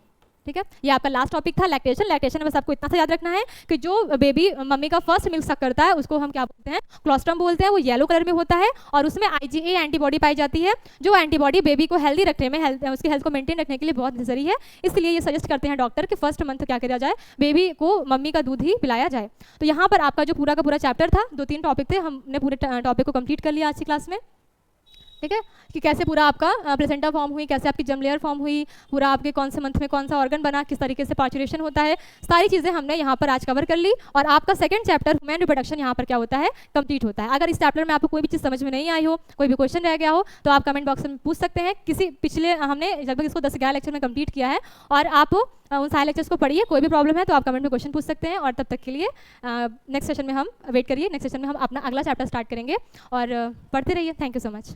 ठीक है, ये आपका लास्ट टॉपिक था लैक्टेशन। लैक्टेशन में बस आपको इतना सा याद रखना है कि जो बेबी मम्मी का फर्स्ट मिल्क सक करता है उसको हम क्या बोलते हैं क्लोस्ट्रम बोलते हैं। वो येलो कलर में होता है और उसमें IgA एंटीबॉडी पाई जाती है जो एंटीबॉडी बेबी को हेल्दी रखने में उसकी हेल्थ को मेंटेन रखने के लिए बहुत नेसेसरी है। इसलिए ये सजेस्ट करते हैं डॉक्टर कि फर्स्ट मंथ क्या किया जाए बेबी को मम्मी का दूध ही पिलाया जाए। तो यहाँ पर आपका जो पूरा का पूरा चैप्टर था 2-3 टॉपिक थे, हमने पूरे टॉपिक को कंप्लीट कर लिया आज की क्लास में। ठीक है, कि कैसे पूरा आपका प्लेसेंटा फॉर्म हुई, कैसे आपकी जर्म लेयर फॉर्म हुई, पूरा आपके कौन से मंथ में कौन सा ऑर्गन बना, किस तरीके से पार्चुरेशन होता है, सारी चीज़ें हमने यहाँ पर आज कवर कर ली। और आपका सेकंड चैप्टर ह्यूमन रिप्रोडक्शन यहाँ पर क्या होता है, कंप्लीट होता है। अगर इस चैप्टर में आपको कोई भी चीज़ समझ में नहीं आई हो, कोई भी क्वेश्चन रह गया हो, तो आप कमेंट बॉक्स में पूछ सकते हैं। किसी पिछले हमने लगभग इसको 10-11 लेक्चर में कंप्लीट किया है, और आप उन सारे लेक्चर्स को पढ़िए। कोई भी प्रॉब्लम है तो आप कमेंट में क्वेश्चन पूछ सकते हैं। और तब तक के लिए नेक्स्ट सेशन में हम वेट करिए, नेक्स्ट सेशन में हम अपना अगला चैप्टर स्टार्ट करेंगे, और पढ़ते रहिए। Thank you so much.